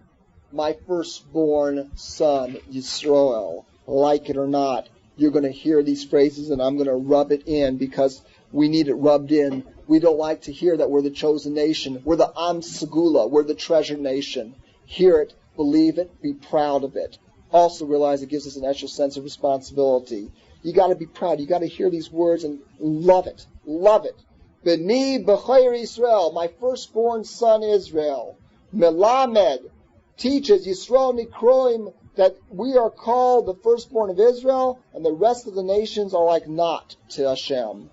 my firstborn son Yisrael. Like it or not, you're going to hear these phrases, and I'm going to rub it in because we need it rubbed in. We don't like to hear that we're the chosen nation. We're the Am Segula. We're the treasured nation. Hear it, believe it, be proud of it. Also realize it gives us an extra sense of responsibility. You got to be proud. You got to hear these words and love it. Love it. B'ni b'chayr Israel, my firstborn son Israel. Melamed teaches Yisrael Nikroim that we are called the firstborn of Israel, and the rest of the nations are like naught to Hashem.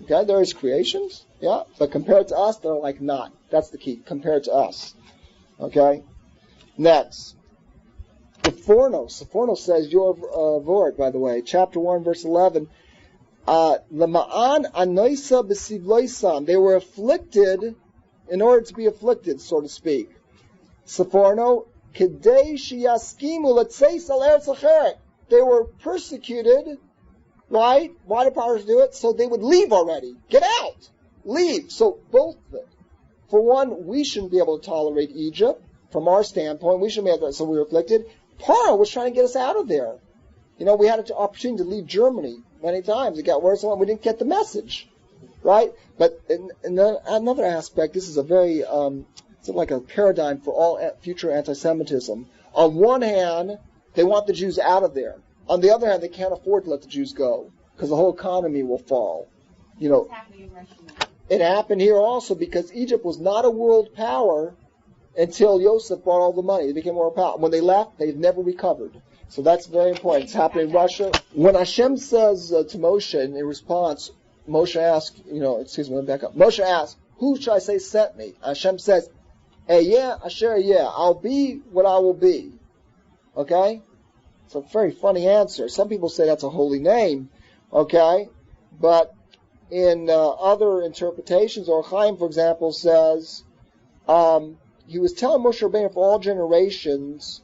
Okay, there is creations, yeah, but compared to us, they're like not. That's the key, compared to us. Okay? Next. Sephorno says, your word, by the way, chapter 1, verse 11, L'ma'an anoisa b'sivloisam, they were afflicted in order to be afflicted, so to speak. Sephorno, Kedei shiyaskimu l'tseis al eretz acheret, they were persecuted. Right? Why did Parsha do it? So they would leave already. Get out! Leave! So both of it. For one, we shouldn't be able to tolerate Egypt. From our standpoint, we shouldn't be able to, so we were afflicted. Paro was trying to get us out of there. We had an opportunity to leave Germany many times. It got worse and we didn't get the message. Right? But in another aspect, this is a very, it's like a paradigm for all future anti-Semitism. On one hand, they want the Jews out of there. On the other hand, they can't afford to let the Jews go because the whole economy will fall. It's happening in Russia now. It happened here also because Egypt was not a world power until Yosef brought all the money. They became a world power. When they left, they've never recovered. So that's very important. It's happening in Russia. When Hashem says to Moshe in response, Moshe asks, let me back up. Moshe asks, who should I say sent me? Hashem says, Eyeh asher eyeh, I'll be what I will be. Okay? It's a very funny answer. Some people say that's a holy name, okay? But in other interpretations, or Chaim, for example, says he was telling Moshe Rabbeinu for all generations,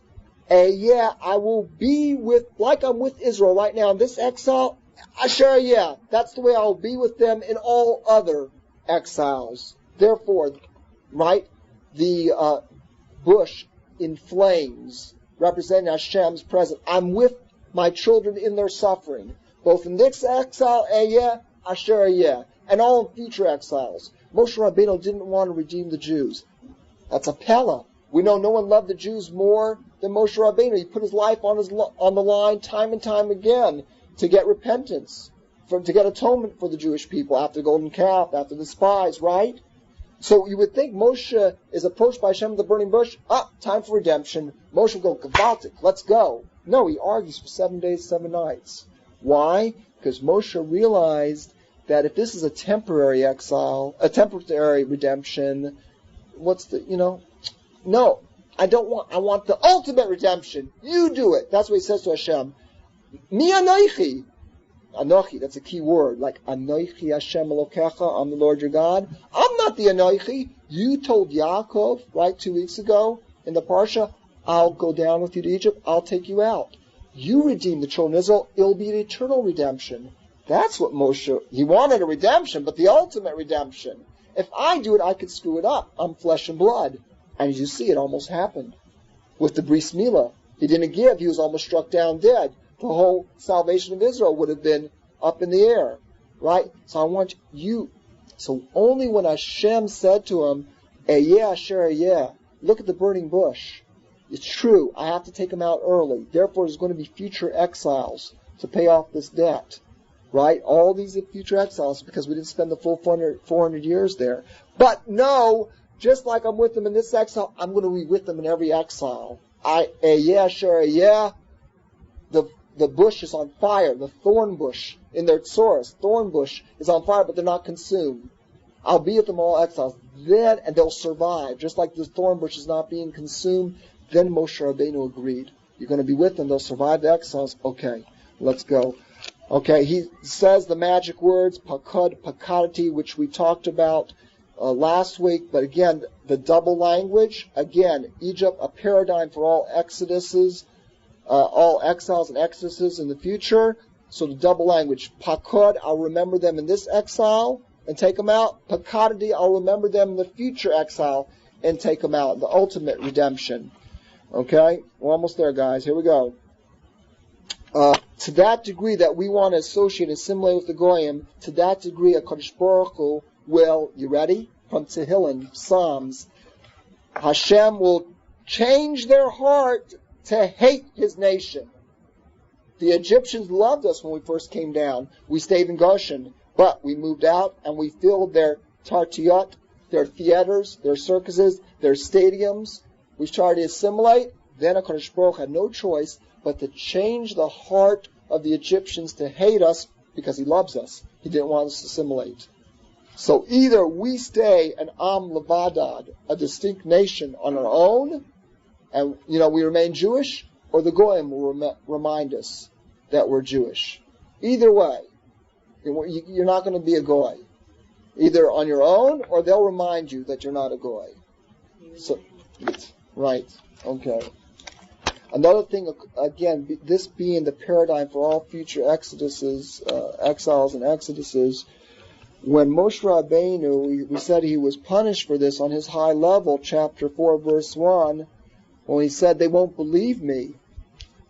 yeah, I will be with, like I'm with Israel right now in this exile, Asher, yeah, that's the way I'll be with them in all other exiles. Therefore, right, the bush in flames, representing Hashem's presence. I'm with my children in their suffering, both in this exile, yeah, Asher, yeah, and all future exiles. Moshe Rabbeinu didn't want to redeem the Jews. That's a Pella. We know no one loved the Jews more than Moshe Rabbeinu. He put his life on the line time and time again to get repentance, to get atonement for the Jewish people after the golden calf, after the spies, right? So you would think Moshe is approached by Hashem with the burning bush. Time for redemption. Moshe would go, Gavaltic, let's go. No, he argues for 7 days, 7 nights. Why? Because Moshe realized that if this is a temporary exile, a temporary redemption, no, I want the ultimate redemption. You do it. That's what he says to Hashem. Mi anoichi. Anochi, that's a key word. Like, anoichi Hashem Elokecha, I'm the Lord your God. I'm not the anoichi. You told Yaakov, right, 2 weeks ago in the Parsha, I'll go down with you to Egypt. I'll take you out. You redeem the children of Israel. It'll be an eternal redemption. That's what Moshe, he wanted a redemption, but the ultimate redemption. If I do it, I could screw it up. I'm flesh and blood. And as you see, it almost happened. With the Bris Milah, he didn't give. He was almost struck down dead. The whole salvation of Israel would have been up in the air. Right? So I want you. So only when Hashem said to him, Eyeh asher eyeh, look at the burning bush. It's true. I have to take him out early. Therefore, there's going to be future exiles to pay off this debt. Right? All these are future exiles because we didn't spend the full 400 years there. But no, just like I'm with them in this exile, I'm going to be with them in every exile. The bush is on fire. The thorn bush in their tzoros, thorn bush is on fire, but they're not consumed. I'll be with them all exiles. Then, and they'll survive. Just like the thorn bush is not being consumed, then Moshe Rabbeinu agreed. You're going to be with them. They'll survive the exiles. Okay, let's go. Okay, he says the magic words, pakad, pakadati, which we talked about last week, but again, the double language, again, Egypt, a paradigm for all exoduses, all exiles and exoduses in the future. So the double language, pakad, I'll remember them in this exile and take them out. Pakadati, I'll remember them in the future exile and take them out. The ultimate redemption. Okay, we're almost there, guys. Here we go. To that degree that we want to associate and assimilate with the Goyim, to that degree HaKadosh Baruch Hu will, you ready? From Tehillim, Psalms, Hashem will change their heart to hate His nation. The Egyptians loved us when we first came down. We stayed in Goshen, but we moved out and we filled their tartiyot, their theaters, their circuses, their stadiums. We started to assimilate. Then HaKadosh Baruch Hu had no choice but to change the heart of the Egyptians to hate us because He loves us. He didn't want us to assimilate. So either we stay an Am Levadad, a distinct nation on our own, and we remain Jewish, or the Goyim will remind us that we're Jewish. Either way, you're not going to be a Goy. Either on your own, or they'll remind you that you're not a Goy. So, right, okay. Another thing, again, this being the paradigm for all future exoduses, exiles and exoduses, when Moshe Rabbeinu, we said he was punished for this on his high level, chapter 4, verse 1, when he said, they won't believe me.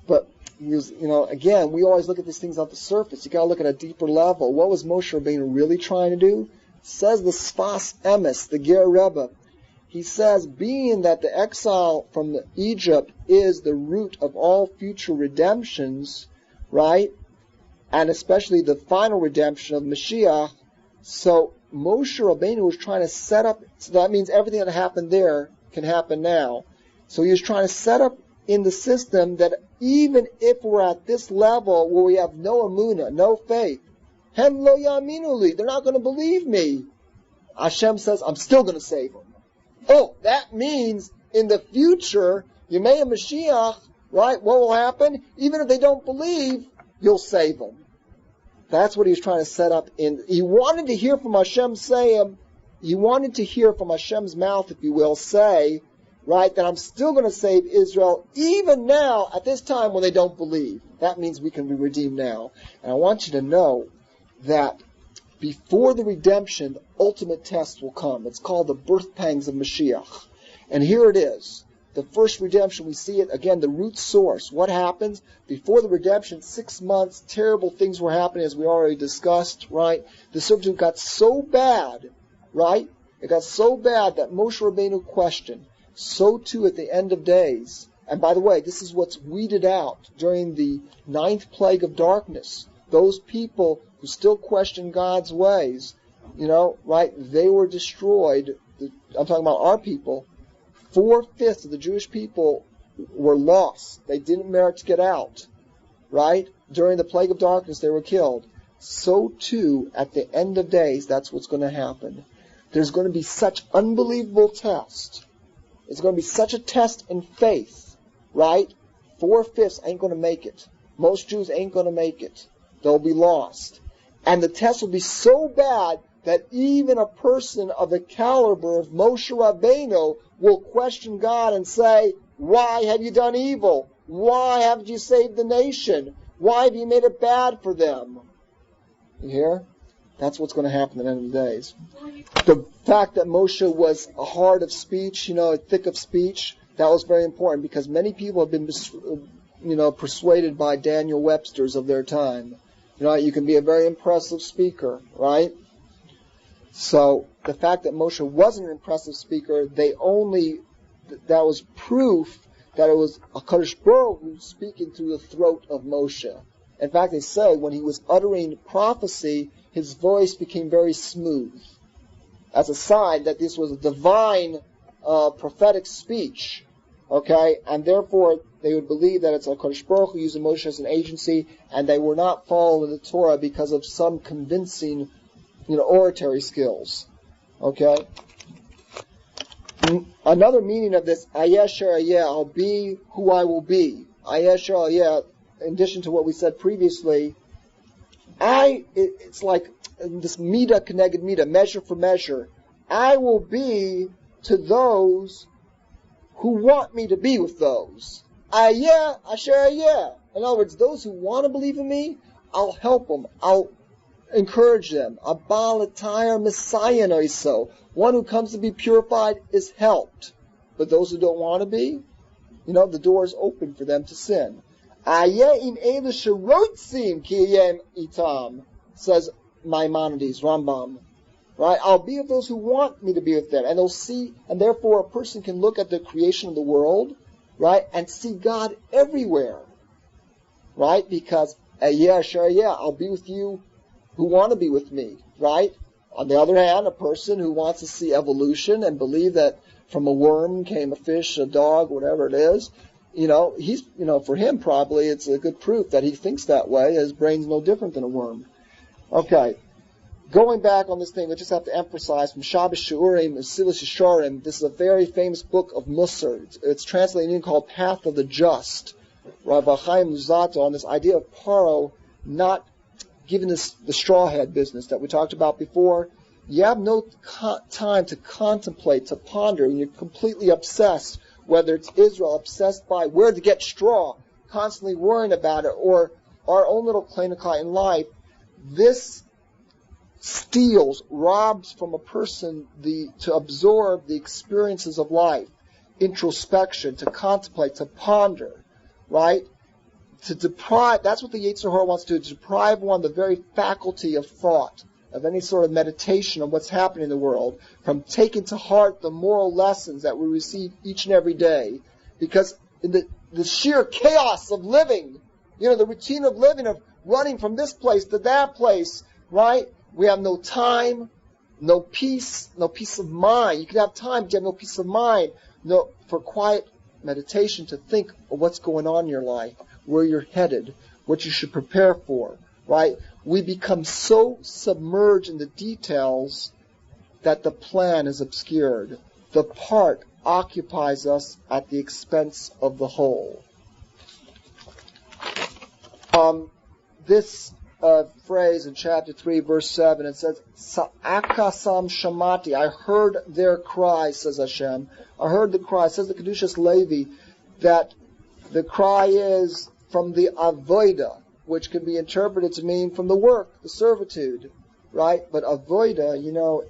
But, he was, again, we always look at these things off the surface. You got to look at a deeper level. What was Moshe Rabbeinu really trying to do? Says the Sfas Emes, the Ger Rebbe. He says, being that the exile from Egypt is the root of all future redemptions, right? And especially the final redemption of Mashiach. So Moshe Rabbeinu was trying to set up, so that means everything that happened there can happen now. So he was trying to set up in the system that even if we're at this level where we have no emunah, no faith, hem lo yaminu li, they're not going to believe me. Hashem says, I'm still going to save them. Oh, that means in the future, Yemei Mashiach, right, what will happen? Even if they don't believe, you'll save them. That's what he was trying to set up in. He wanted to hear from Hashem he wanted to hear from Hashem's mouth, if you will, say, right, that I'm still going to save Israel even now at this time when they don't believe. That means we can be redeemed now. And I want you to know that before the redemption, the ultimate test will come. It's called the birth pangs of Mashiach. And here it is. The first redemption, we see it, again, the root source. What happens? Before the redemption, 6 months, terrible things were happening, as we already discussed, right? The servitude got so bad, right? It got so bad that Moshe Rabbeinu questioned. So too at the end of days. And by the way, this is what's weeded out during the 9th plague of darkness. Those people who still question God's ways, right? They were destroyed. I'm talking about our people. 4/5 of the Jewish people were lost. They didn't merit to get out, right? During the plague of darkness, they were killed. So too, at the end of days, that's what's going to happen. There's going to be such unbelievable test. It's going to be such a test in faith, right? 4/5 ain't going to make it. Most Jews ain't going to make it. They'll be lost. And the test will be so bad that even a person of the caliber of Moshe Rabbeinu will question God and say, why have you done evil? Why haven't you saved the nation? Why have you made it bad for them? You hear? That's what's going to happen at the end of the days. The fact that Moshe was hard of speech, thick of speech, that was very important because many people have been, persuaded by Daniel Websters of their time. You can be a very impressive speaker, right? So the fact that Moshe wasn't an impressive speaker, that was proof that it was HaKadosh Baruch Hu speaking through the throat of Moshe. In fact, they say when he was uttering prophecy, his voice became very smooth. As a sign that this was a divine prophetic speech. Okay? And therefore, they would believe that it's HaKadosh Baruch Hu using Moshe as an agency, and they were not following the Torah because of some convincing oratory skills. Okay? Another meaning of this, Ayeh Asher Ayeh, I'll be who I will be. Ayeh Asher Ayeh, in addition to what we said previously, it's like this midah keneged midah, measure for measure. I will be to those who want me to be with those. Ayeh Asher Ayeh. In other words, those who want to believe in me, I'll help them. I'll encourage them. Abal Atayar Messiah Noiso. One who comes to be purified is helped. But those who don't want to be, the door is open for them to sin. Ayeh in Elu Sherotzim Kiyem Itam, says Maimonides, Rambam. Right? I'll be with those who want me to be with them. And they'll see, and therefore a person can look at the creation of the world, right, and see God everywhere. Right? Because, I'll be with you who want to be with me, right? On the other hand, a person who wants to see evolution and believe that from a worm came a fish, a dog, whatever it is, he's, for him probably it's a good proof that he thinks that way. His brain's no different than a worm. Okay. Going back on this thing, we just have to emphasize from Shabbos Shurim and Silas Yesharim, this is a very famous book of Musar. It's translated in called Path of the Just. Rabbi Chaim Luzzatto on this idea of Paro not giving this the straw hat business that we talked about before. You have no time to contemplate, to ponder, and you're completely obsessed, whether it's Israel, obsessed by where to get straw, constantly worrying about it, or our own little Kleinigkeit in life. This steals, robs from a person to absorb the experiences of life, introspection, to contemplate, to ponder, right? To deprive, that's what the Yetzer Hara wants to do, to deprive one of the very faculty of thought, of any sort of meditation on what's happening in the world, from taking to heart the moral lessons that we receive each and every day. Because in the sheer chaos of living, the routine of living, of running from this place to that place, right? We have no time, no peace of mind. You can have time, but you have no peace of mind, for quiet meditation to think of what's going on in your life, where you're headed, what you should prepare for, right? We become so submerged in the details that the plan is obscured. The part occupies us at the expense of the whole. This phrase in chapter 3, verse 7. It says, Sa'akasam shamati. I heard their cry, says Hashem. I heard the cry. It says the Kedushas Levi that the cry is from the avoida, which can be interpreted to mean from the work, the servitude, right? But avoida,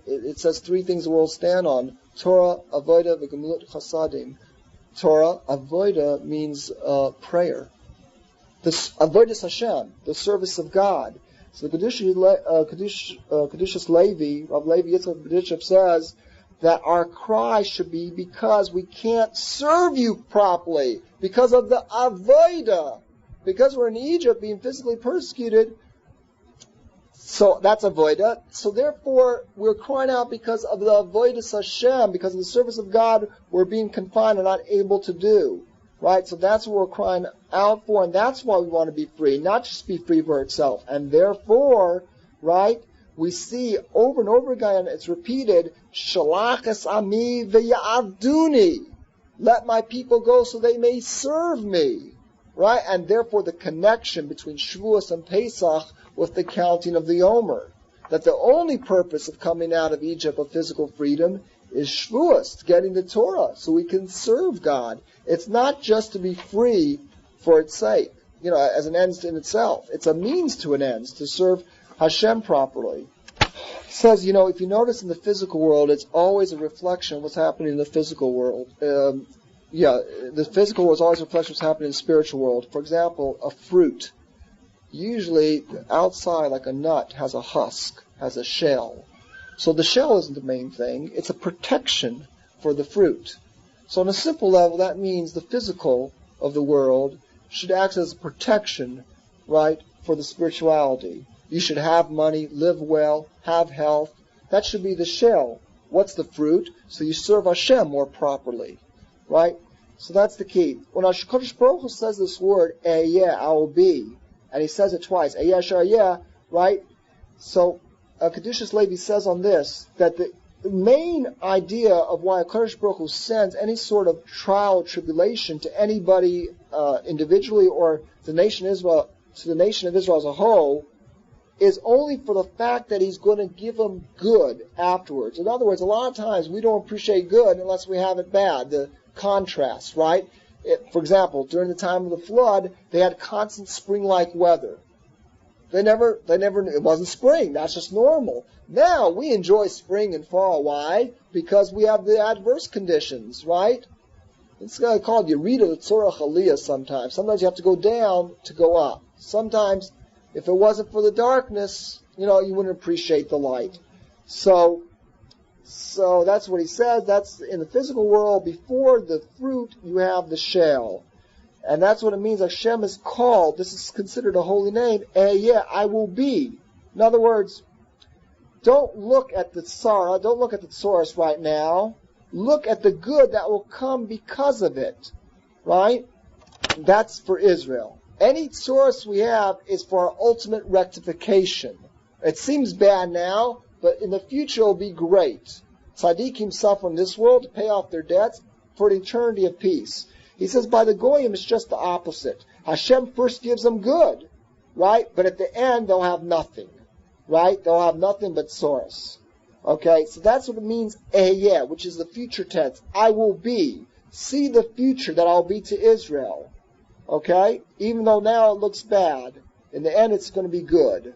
it says three things the world stand on. Torah, avoida, v'gemulut chasadim. Torah, avoida, means prayer. This avodas Hashem, the service of God. So the Kedushas Levi, Rav Levi Yitzchak B'Dishев says that our cry should be because we can't serve you properly, because of the avodah, because we're in Egypt being physically persecuted. So that's avodah. So therefore, we're crying out because of the avodas Hashem, because of the service of God we're being confined and not able to do. Right? So that's what we're crying out for, and that's why we want to be free, not just be free for itself. And therefore, right, we see over and over again, it's repeated, Shalach es ami v'ya'avduni. Let my people go so they may serve me. Right? And therefore the connection between Shavuos and Pesach with the counting of the Omer. That the only purpose of coming out of Egypt of physical freedom is Shavuos, getting the Torah, so we can serve God. It's not just to be free for its sake, as an end in itself. It's a means to an end, to serve Hashem properly. It says, if you notice in the physical world, it's always a reflection of what's happening in the physical world. The physical world is always a reflection of what's happening in the spiritual world. For example, a fruit. Usually, outside, like a nut, has a husk, has a shell. So the shell isn't the main thing. It's a protection for the fruit. So on a simple level, that means the physical of the world should act as a protection, right, for the spirituality. You should have money, live well, have health. That should be the shell. What's the fruit? So you serve Hashem more properly, right? So that's the key. When HaKadosh Baruch Hu says this word, Ehyeh, I will be, and he says it twice, Ehyeh Sha'yeh, right? So Kedushas Levi says on this that the main idea of why HaKadosh Baruch Hu sends any sort of trial or tribulation to anybody individually or to the nation of Israel as a whole is only for the fact that he's going to give them good afterwards. In other words, a lot of times we don't appreciate good unless we have it bad. The contrast, right? For example, during the time of the flood, they had constant spring-like weather. They never knew it wasn't spring. That's just normal. Now we enjoy spring and fall. Why? Because we have the adverse conditions, right? It's called Yerida Tzorach Aliyah sometimes. Sometimes you have to go down to go up. Sometimes, if it wasn't for the darkness, you wouldn't appreciate the light. So that's what he says. That's in the physical world. Before the fruit, you have the shell. And that's what it means. Hashem is called. This is considered a holy name. I will be. In other words, don't look at the Sarah. Don't look at the source right now. Look at the good that will come because of it. Right? That's for Israel. Any source we have is for our ultimate rectification. It seems bad now, but in the future it will be great. Tzaddikim suffer in this world to pay off their debts for an eternity of peace. He says by the Goyim it's just the opposite. Hashem first gives them good, right? But at the end they'll have nothing, right? They'll have nothing but source. Okay, so that's what it means, Ehyeh, which is the future tense. I will be. See the future that I'll be to Israel. Okay? Even though now it looks bad, in the end it's going to be good.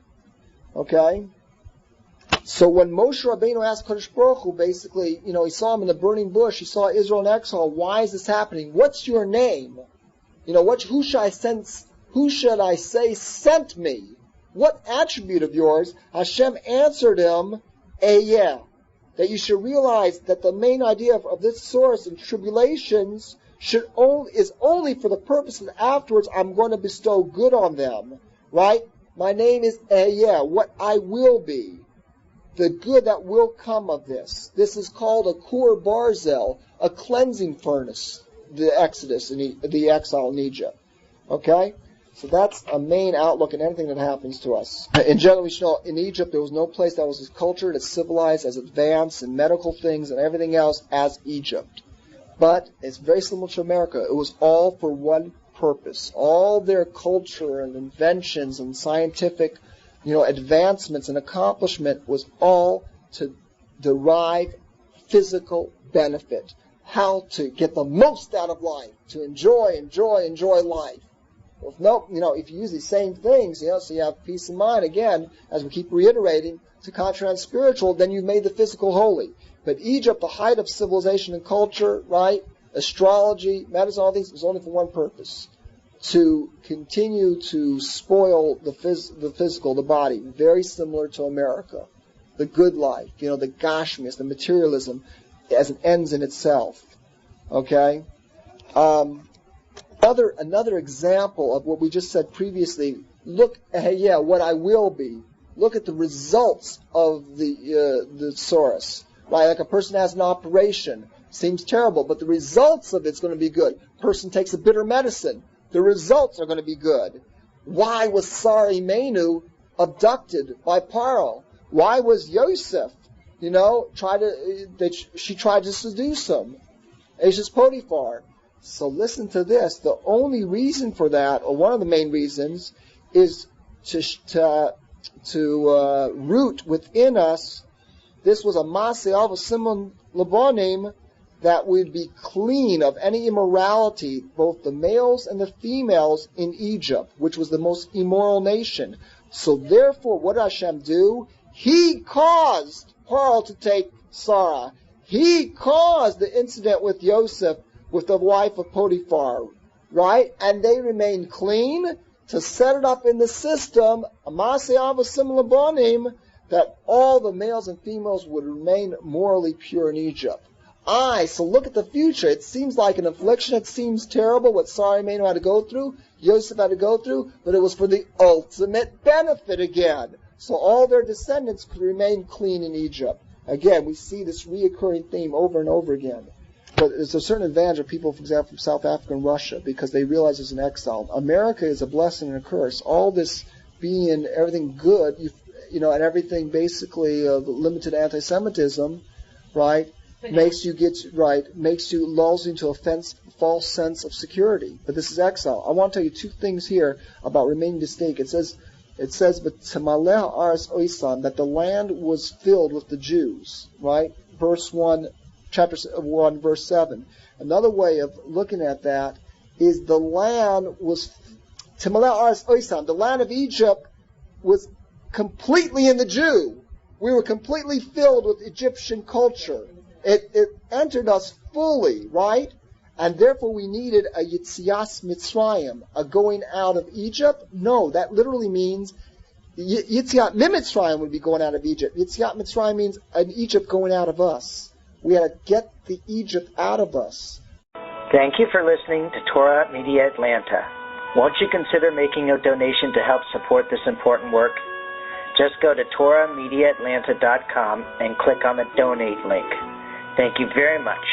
Okay? So when Moshe Rabbeinu asked Kadosh Baruch Hu, basically, he saw him in the burning bush, he saw Israel in exile, why is this happening? What's your name? Who should I say sent me? What attribute of yours? Hashem answered him, Ehyeh. That you should realize that the main idea of this source in tribulations is only for the purpose that afterwards I'm going to bestow good on them. Right? My name is Ehyeh, what I will be. The good that will come of this. This is called a Kur Barzel, a cleansing furnace, the Exodus, the exile in Egypt. Okay? So that's a main outlook in anything that happens to us. In general, we should know, in Egypt there was no place that was as cultured, as civilized, as advanced in medical things and everything else as Egypt. But it's very similar to America. It was all for one purpose. All their culture and inventions and scientific advancements and accomplishment was all to derive physical benefit. How to get the most out of life, to enjoy life. If you use these same things, so you have peace of mind, again, as we keep reiterating, to contrast spiritual, then you've made the physical holy. But Egypt, the height of civilization and culture, right? Astrology, medicine, all these, was only for one purpose. To continue to spoil the physical, the body. Very similar to America. The good life, the gashmias, the materialism, as it ends in itself. Okay? Another example of what we just said previously, look, what I will be. Look at the results of the source. Right? Like a person has an operation. Seems terrible, but the results of it's going to be good. Person takes a bitter medicine. The results are going to be good. Why was Sari Menu abducted by Paro? Why was Yosef, she tried to seduce him? Ashes Potiphar. So listen to this. The only reason for that, or one of the main reasons, is to root within us. This was a Maseh of Simon Labonim, that we'd be clean of any immorality, both the males and the females in Egypt, which was the most immoral nation. So therefore, what did Hashem do? He caused Paro to take Sarah. He caused the incident with Yosef, with the wife of Potiphar, right? And they remained clean to set it up in the system, that all the males and females would remain morally pure in Egypt. So look at the future. It seems like an affliction. It seems terrible what Sari Menu had to go through, Yosef had to go through, but it was for the ultimate benefit again. So all their descendants could remain clean in Egypt. Again, we see this reoccurring theme over and over again. But there's a certain advantage of people, for example, from South Africa and Russia, because they realize there's an exile. America is a blessing and a curse. All this being everything good, and everything basically limited anti-Semitism, right? Lulls you into a false sense of security. But this is exile. I want to tell you two things here about remaining distinct. It says, but Tamaleh Aras Oisan, that the land was filled with the Jews, right? Chapter 1, verse 7. Another way of looking at that is the land was, Tamaleh Aras Oisan, the land of Egypt was completely in the Jew. We were completely filled with Egyptian culture. It entered us fully, right? And therefore we needed a Yitzias Mitzrayim, a going out of Egypt. No, that literally means Yitziat Mitzrayim would be going out of Egypt. Yitziat Mitzrayim means an Egypt going out of us. We had to get the Egypt out of us. Thank you for listening to Torah Media Atlanta. Won't you consider making a donation to help support this important work? Just go to TorahMediaAtlanta.com and click on the donate link. Thank you very much.